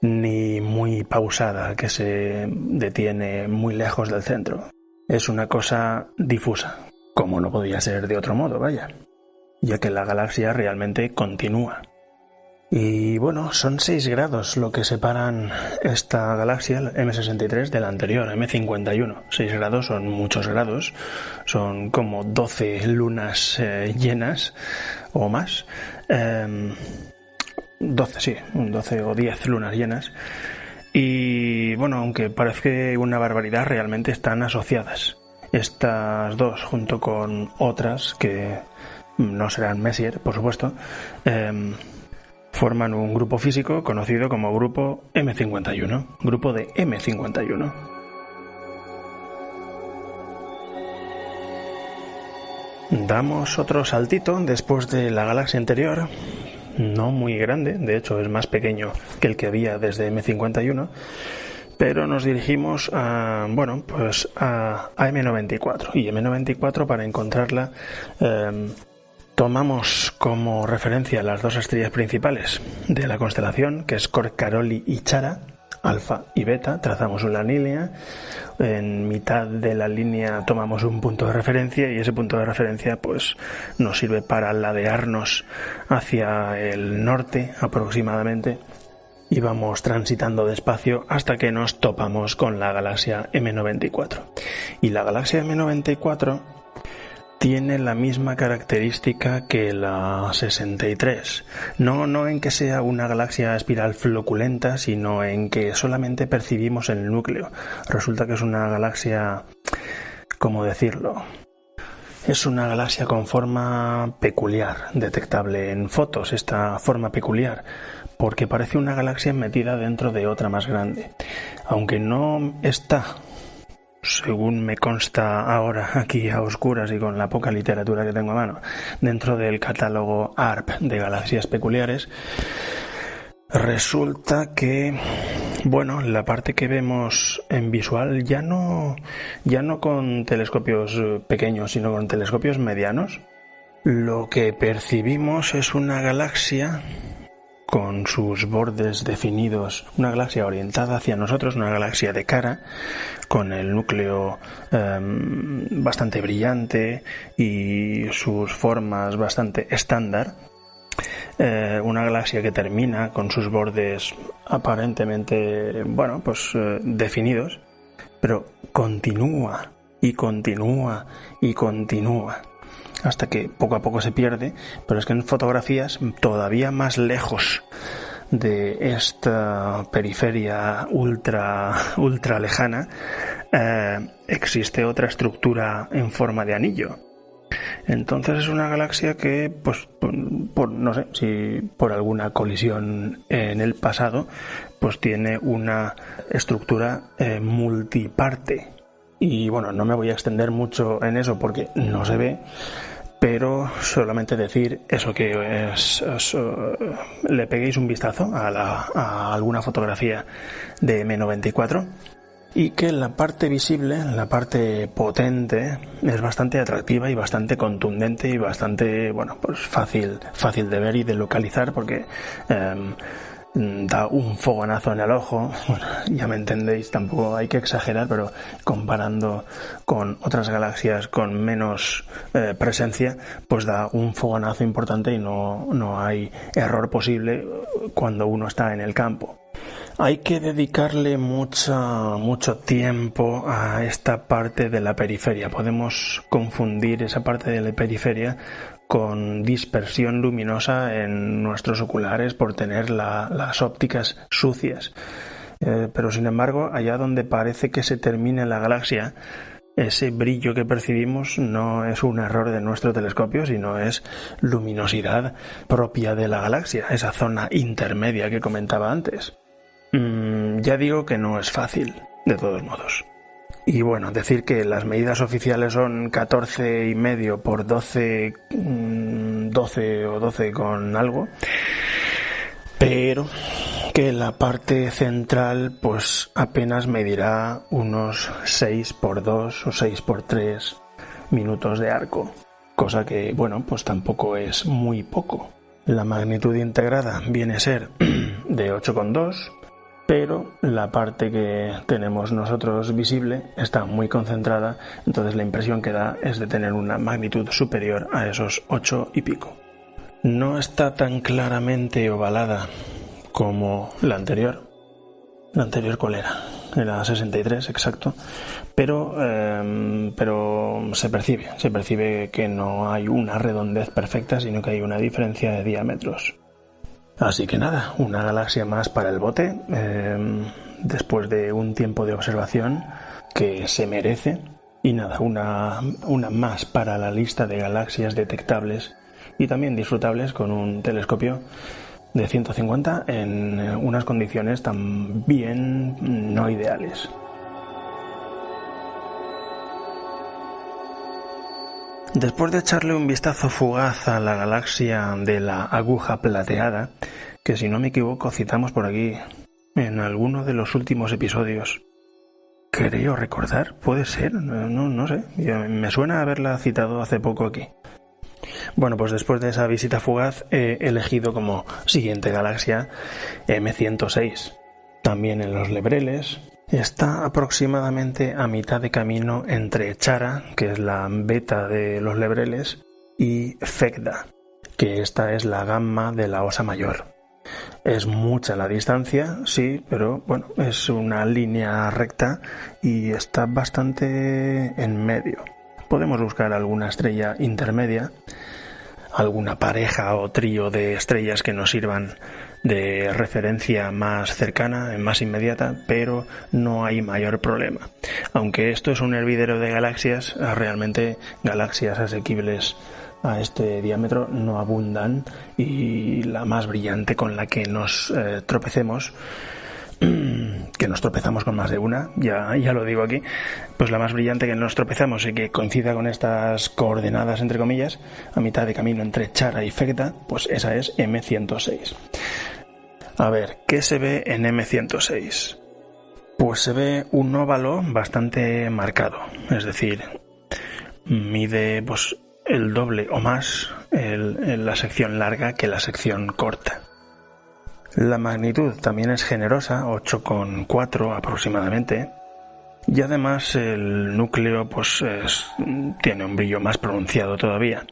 ni muy pausada, que se detiene muy lejos del centro. Es una cosa difusa, como no podía ser de otro modo, vaya, ya que la galaxia realmente continúa. Y bueno, son 6 grados lo que separan esta galaxia, el M63, de la anterior, M51. 6 grados son muchos grados, son como 12 lunas llenas o más. 12 o 10 lunas llenas. Y bueno, aunque parece una barbaridad, realmente están asociadas. Estas dos, junto con otras que no serán Messier, por supuesto, forman un grupo físico conocido como grupo M51, grupo de M51. Damos otro saltito después de la galaxia anterior, no muy grande, de hecho es más pequeño que el que había desde M51, pero nos dirigimos a M94, y M94, para encontrarla, tomamos como referencia las dos estrellas principales de la constelación, que es Cor Caroli y Chara, alfa y beta. Trazamos una línea, en mitad de la línea tomamos un punto de referencia, y ese punto de referencia pues nos sirve para ladearnos hacia el norte aproximadamente, y vamos transitando despacio hasta que nos topamos con la galaxia M94. Y la galaxia M94 tiene la misma característica que la 63. No en que sea una galaxia espiral floculenta, sino en que solamente percibimos el núcleo. Resulta que es una galaxia, ¿cómo decirlo? Es una galaxia con forma peculiar, detectable en fotos, esta forma peculiar, porque parece una galaxia metida dentro de otra más grande. Aunque no está, según me consta ahora aquí a oscuras y con la poca literatura que tengo a mano, dentro del catálogo ARP de galaxias peculiares, resulta que, bueno, la parte que vemos en visual, ya no con telescopios pequeños, sino con telescopios medianos, lo que percibimos es una galaxia con sus bordes definidos, una galaxia orientada hacia nosotros, una galaxia de cara, con el núcleo bastante brillante y sus formas bastante estándar. Una galaxia que termina con sus bordes aparentemente, definidos, pero continúa y continúa y continúa, hasta que poco a poco se pierde. Pero es que en fotografías todavía más lejos de esta periferia ultra lejana existe otra estructura en forma de anillo. Entonces es una galaxia que, pues, no sé si por alguna colisión en el pasado, pues tiene una estructura multiparte. Y bueno, no me voy a extender mucho en eso porque no se ve, pero solamente decir eso, que le peguéis un vistazo a alguna fotografía de M94 y que la parte visible, la parte potente, es bastante atractiva y bastante contundente y bastante, fácil de ver y de localizar, porque da un fogonazo en el ojo. Bueno, ya me entendéis, tampoco hay que exagerar, pero comparando con otras galaxias con menos presencia, pues da un fogonazo importante y no hay error posible cuando uno está en el campo. Hay que dedicarle mucho tiempo a esta parte de la periferia. Podemos confundir esa parte de la periferia con dispersión luminosa en nuestros oculares por tener las ópticas sucias. Pero sin embargo, allá donde parece que se termina la galaxia, ese brillo que percibimos no es un error de nuestro telescopio, sino es luminosidad propia de la galaxia, esa zona intermedia que comentaba antes. Ya digo que no es fácil, de todos modos. Y bueno, decir que las medidas oficiales son 14,5 por 12 o 12 con algo, pero que la parte central pues apenas medirá unos 6 por 2 o 6 por 3 minutos de arco, cosa que, pues tampoco es muy poco. La magnitud integrada viene a ser de 8,2, pero la parte que tenemos nosotros visible está muy concentrada, entonces la impresión que da es de tener una magnitud superior a esos 8 y pico. No está tan claramente ovalada como la anterior. ¿La anterior cuál era? Era 63, exacto. Pero se percibe que no hay una redondez perfecta, sino que hay una diferencia de diámetros. Así que nada, una galaxia más para el bote, después de un tiempo de observación que se merece. Y nada, una más para la lista de galaxias detectables y también disfrutables con un telescopio de 150 en unas condiciones también no ideales. Después de echarle un vistazo fugaz a la galaxia de la Aguja Plateada, que si no me equivoco citamos por aquí en alguno de los últimos episodios, creo recordar, puede ser, no sé, me suena haberla citado hace poco aquí. Bueno, pues después de esa visita fugaz he elegido como siguiente galaxia M106. También en los Lebreles. Está aproximadamente a mitad de camino entre Chara, que es la beta de los Lebreles, y Phecda, que esta es la gamma de la Osa Mayor. Es mucha la distancia, sí, pero bueno, es una línea recta y está bastante en medio. Podemos buscar alguna estrella intermedia, alguna pareja o trío de estrellas que nos sirvan de referencia más cercana, más inmediata, pero no hay mayor problema. Aunque esto es un hervidero de galaxias, realmente galaxias asequibles a este diámetro no abundan, y la más brillante con la que nos tropecemos, que nos tropezamos con más de una, ya lo digo aquí, pues la más brillante que nos tropezamos y que coincida con estas coordenadas, entre comillas, a mitad de camino entre Chara y Phecda, pues esa es M106. A ver, ¿qué se ve en M106? Pues se ve un óvalo bastante marcado, es decir, mide pues el doble o más en la sección larga que la sección corta. La magnitud también es generosa, 8,4 aproximadamente, y además el núcleo pues tiene un brillo más pronunciado todavía.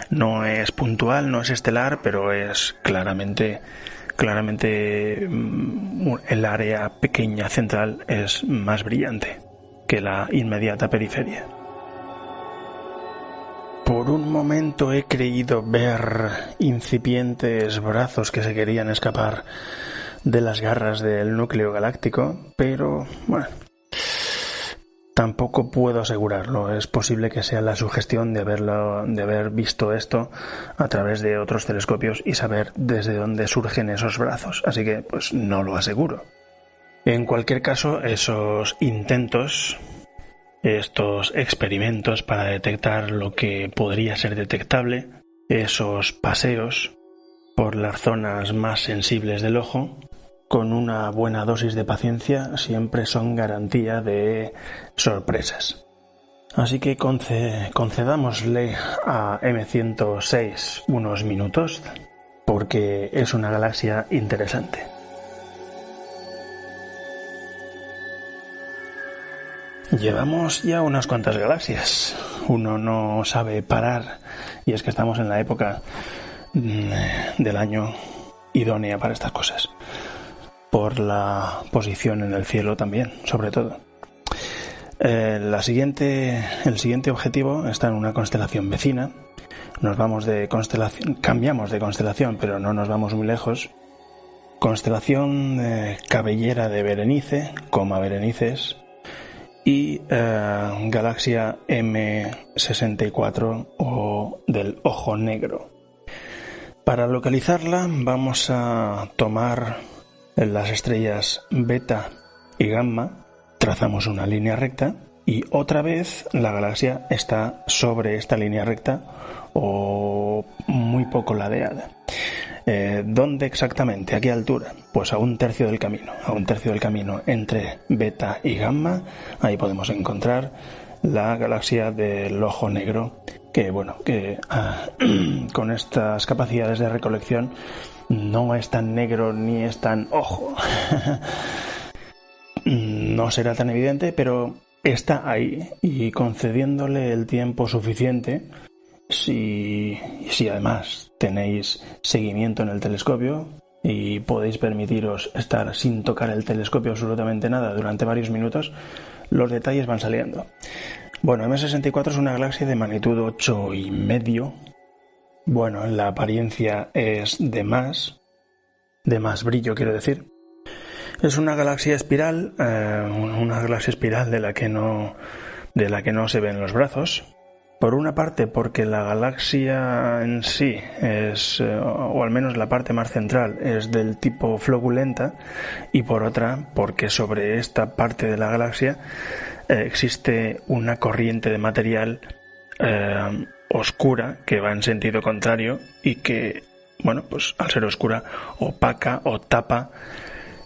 No es puntual, no es estelar, pero es claramente el área pequeña central es más brillante que la inmediata periferia. Por un momento he creído ver incipientes brazos que se querían escapar de las garras del núcleo galáctico, pero bueno, tampoco puedo asegurarlo. Es posible que sea la sugestión de haber visto esto a través de otros telescopios y saber desde dónde surgen esos brazos, así que pues no lo aseguro. En cualquier caso, esos intentos, estos experimentos para detectar lo que podría ser detectable, esos paseos por las zonas más sensibles del ojo, con una buena dosis de paciencia, siempre son garantía de sorpresas. Así que concedámosle a M106 unos minutos, porque es una galaxia interesante. Llevamos ya unas cuantas galaxias. Uno no sabe parar, y es que estamos en la época del año idónea para estas cosas. Por la posición en el cielo también, sobre todo. El siguiente objetivo está en una constelación vecina. Cambiamos de constelación, pero no nos vamos muy lejos. Constelación Cabellera de Berenice, Berenices, y galaxia M64 o del Ojo Negro. Para localizarla vamos a tomar las estrellas beta y gamma, trazamos una línea recta y otra vez la galaxia está sobre esta línea recta o muy poco ladeada. ¿Dónde exactamente? ¿A qué altura? Pues a un tercio del camino entre beta y gamma. Ahí podemos encontrar la galaxia del Ojo Negro, que con estas capacidades de recolección no es tan negro ni es tan ojo. No será tan evidente, pero está ahí, y concediéndole el tiempo suficiente si además tenéis seguimiento en el telescopio y podéis permitiros estar sin tocar el telescopio absolutamente nada durante varios minutos, los detalles van saliendo. Bueno, M64 es una galaxia de magnitud 8,5. Bueno, la apariencia es de más brillo, quiero decir. Es una galaxia espiral, de la que no se ven los brazos. Por una parte porque la galaxia en sí es, o al menos la parte más central, es del tipo flocculenta, y por otra porque sobre esta parte de la galaxia existe una corriente de material oscura que va en sentido contrario y que, bueno, pues al ser oscura opaca o tapa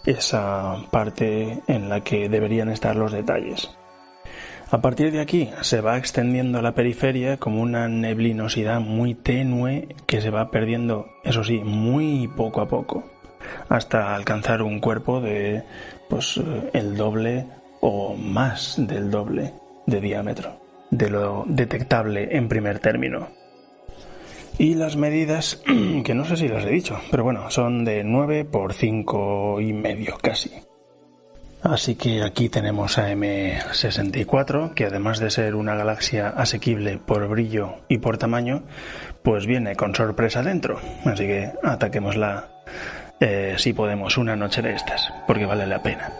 esa parte en la que deberían estar los detalles. A partir de aquí se va extendiendo la periferia como una neblinosidad muy tenue que se va perdiendo, eso sí, muy poco a poco, hasta alcanzar un cuerpo de el doble o más del doble de diámetro de lo detectable en primer término. Y las medidas, que no sé si las he dicho, pero bueno, son de 9 por 5,5 casi. Así que aquí tenemos a M64, que además de ser una galaxia asequible por brillo y por tamaño, pues viene con sorpresa dentro. Así que ataquémosla si podemos una noche de estas, porque vale la pena.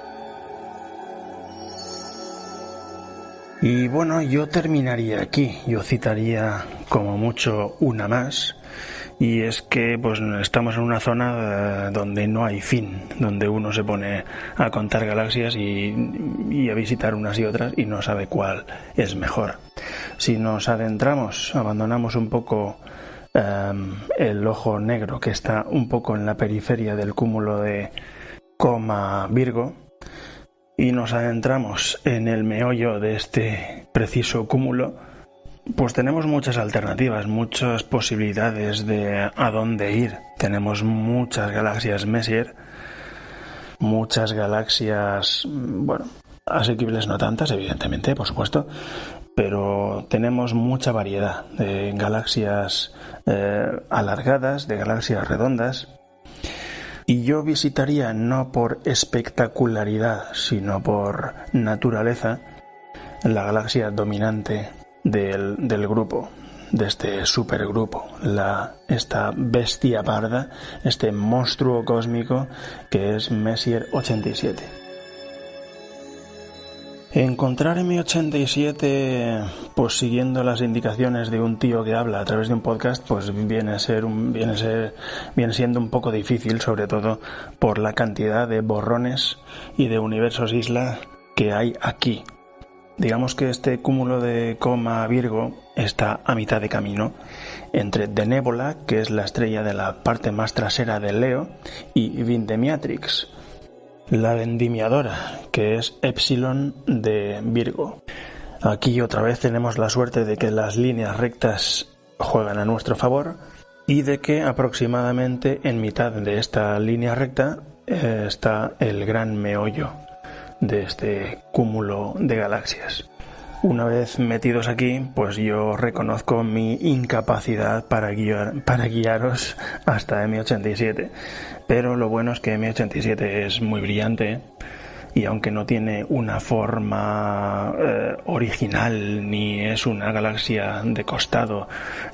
Y bueno, yo terminaría aquí. Yo citaría como mucho una más. Y es que pues estamos en una zona donde no hay fin, donde uno se pone a contar galaxias y a visitar unas y otras y no sabe cuál es mejor. Si nos adentramos, abandonamos un poco el ojo negro que está un poco en la periferia del cúmulo de Coma Virgo y nos adentramos en el meollo de este preciso cúmulo, pues tenemos muchas alternativas, muchas posibilidades de a dónde ir. Tenemos muchas galaxias Messier, muchas galaxias, bueno, asequibles no tantas, evidentemente, por supuesto, pero tenemos mucha variedad de galaxias alargadas, de galaxias redondas. Y yo visitaría no por espectacularidad, sino por naturaleza, la galaxia dominante del grupo, de este supergrupo, esta bestia parda, este monstruo cósmico que es Messier 87. Encontrar M87, pues siguiendo las indicaciones de un tío que habla a través de un podcast, pues viene siendo un poco difícil, sobre todo por la cantidad de borrones y de universos isla que hay aquí. Digamos que este cúmulo de Coma Virgo está a mitad de camino entre The Nebula, que es la estrella de la parte más trasera de Leo, y Vendemiatrix, la vendimiadora, que es Epsilon de Virgo. Aquí otra vez tenemos la suerte de que las líneas rectas juegan a nuestro favor y de que aproximadamente en mitad de esta línea recta está el gran meollo de este cúmulo de galaxias. Una vez metidos aquí, pues yo reconozco mi incapacidad para guiaros hasta M87. Pero lo bueno es que M87 es muy brillante y aunque no tiene una forma original, ni es una galaxia de costado,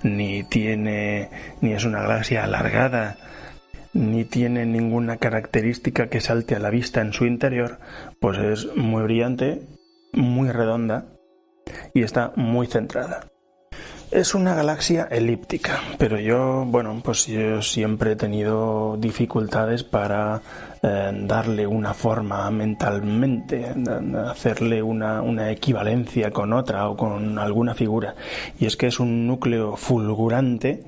ni es una galaxia alargada, ni tiene ninguna característica que salte a la vista en su interior, pues es muy brillante, muy redonda y está muy centrada. Es una galaxia elíptica, pero yo siempre he tenido dificultades para darle una forma mentalmente, hacerle una equivalencia con otra o con alguna figura. Y es que es un núcleo fulgurante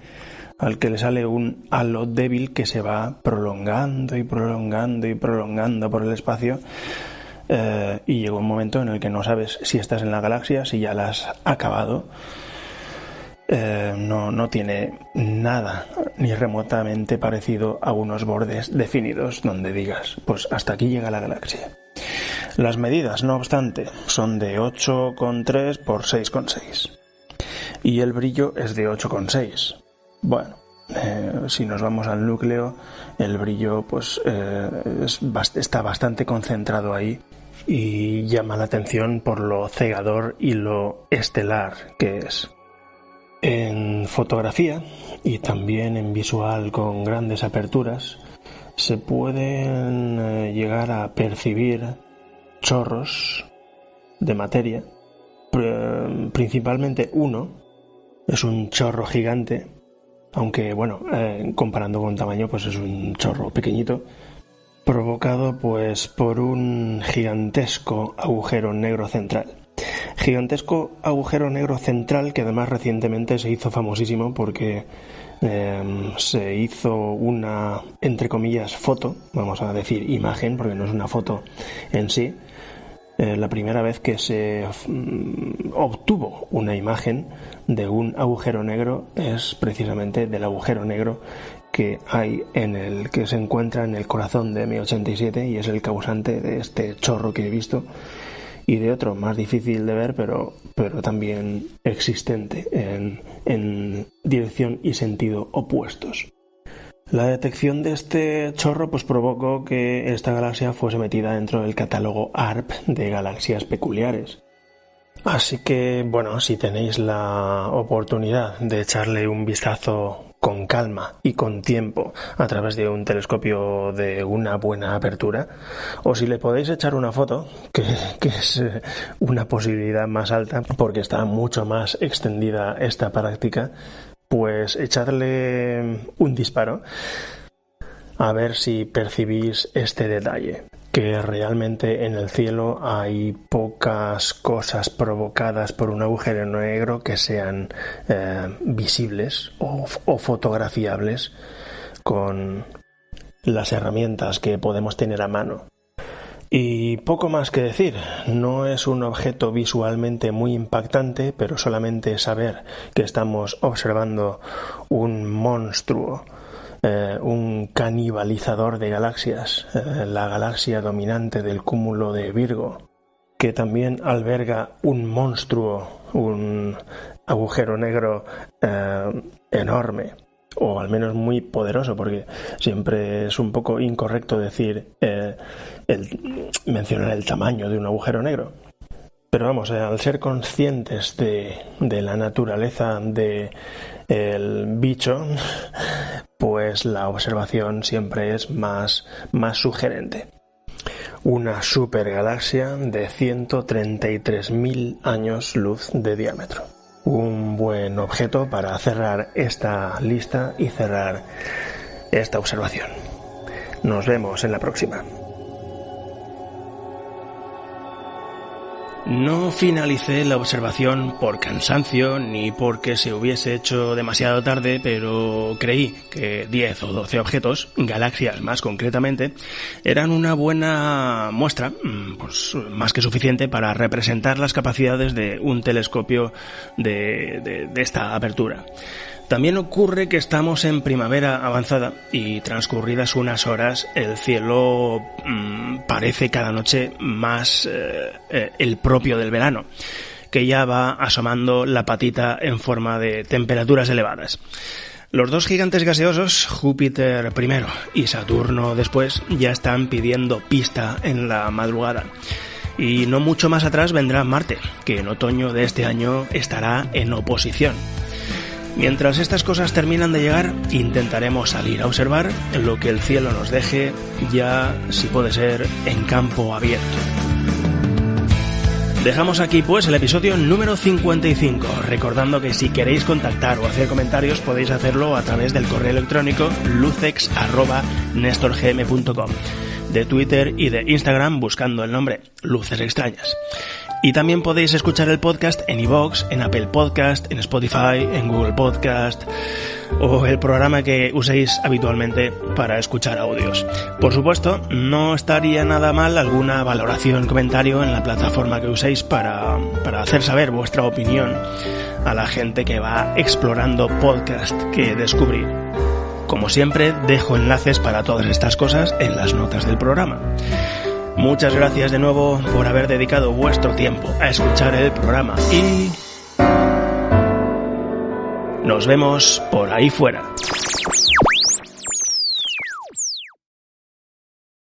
al que le sale un halo débil que se va prolongando y prolongando y prolongando por el espacio. Y llega un momento en el que no sabes si estás en la galaxia, si ya la has acabado. No tiene nada ni remotamente parecido a unos bordes definidos donde digas, pues hasta aquí llega la galaxia. Las medidas, no obstante, son de 8,3 por 6,6. y el brillo es de 8,6. Bueno, si nos vamos al núcleo, el brillo pues está bastante concentrado ahí y llama la atención por lo cegador y lo estelar que es. En fotografía y también en visual con grandes aperturas se pueden llegar a percibir chorros de materia, principalmente uno es un chorro gigante, aunque bueno, comparando con tamaño pues es un chorro pequeñito, provocado pues por un gigantesco agujero negro central. Gigantesco agujero negro central que además recientemente se hizo famosísimo porque se hizo una, entre comillas, foto, vamos a decir imagen, porque no es una foto en sí. La primera vez que se obtuvo una imagen de un agujero negro es precisamente del agujero negro que hay que se encuentra en el corazón de M87 y es el causante de este chorro que he visto y de otro más difícil de ver, pero también existente en dirección y sentido opuestos. La detección de este chorro pues provocó que esta galaxia fuese metida dentro del catálogo ARP de galaxias peculiares. Así que, bueno, si tenéis la oportunidad de echarle un vistazo con calma y con tiempo a través de un telescopio de una buena apertura, o si le podéis echar una foto, que es una posibilidad más alta porque está mucho más extendida esta práctica, pues echadle un disparo a ver si percibís este detalle, que realmente en el cielo hay pocas cosas provocadas por un agujero negro que sean visibles o fotografiables con las herramientas que podemos tener a mano. Y poco más que decir, no es un objeto visualmente muy impactante, pero solamente saber que estamos observando un monstruo, un canibalizador de galaxias, la galaxia dominante del cúmulo de Virgo, que también alberga un monstruo, un agujero negro enorme, o al menos muy poderoso, porque siempre es un poco incorrecto decir mencionar el tamaño de un agujero negro. Pero vamos, al ser conscientes de la naturaleza del bicho, pues la observación siempre es más sugerente. Una supergalaxia de 133.000 años luz de diámetro. Un buen objeto para cerrar esta lista y cerrar esta observación. Nos vemos en la próxima. No finalicé la observación por cansancio ni porque se hubiese hecho demasiado tarde, pero creí que 10 o 12 objetos, galaxias más concretamente, eran una buena muestra, pues más que suficiente para representar las capacidades de un telescopio de esta apertura. También ocurre que estamos en primavera avanzada y transcurridas unas horas el cielo parece cada noche más el propio del verano, que ya va asomando la patita en forma de temperaturas elevadas. Los dos gigantes gaseosos, Júpiter primero y Saturno después, ya están pidiendo pista en la madrugada. Y no mucho más atrás vendrá Marte, que en otoño de este año estará en oposición. Mientras estas cosas terminan de llegar, intentaremos salir a observar lo que el cielo nos deje, ya, si puede ser, en campo abierto. Dejamos aquí pues el episodio número 55, recordando que si queréis contactar o hacer comentarios podéis hacerlo a través del correo electrónico lucex@nestorgm.com, de Twitter y de Instagram buscando el nombre Luces Extrañas. Y también podéis escuchar el podcast en iVoox, en Apple Podcast, en Spotify, en Google Podcast o el programa que uséis habitualmente para escuchar audios. Por supuesto, no estaría nada mal alguna valoración, comentario en la plataforma que uséis para hacer saber vuestra opinión a la gente que va explorando podcast que descubrir. Como siempre, dejo enlaces para todas estas cosas en las notas del programa. Muchas gracias de nuevo por haber dedicado vuestro tiempo a escuchar el programa y Nos vemos por ahí fuera.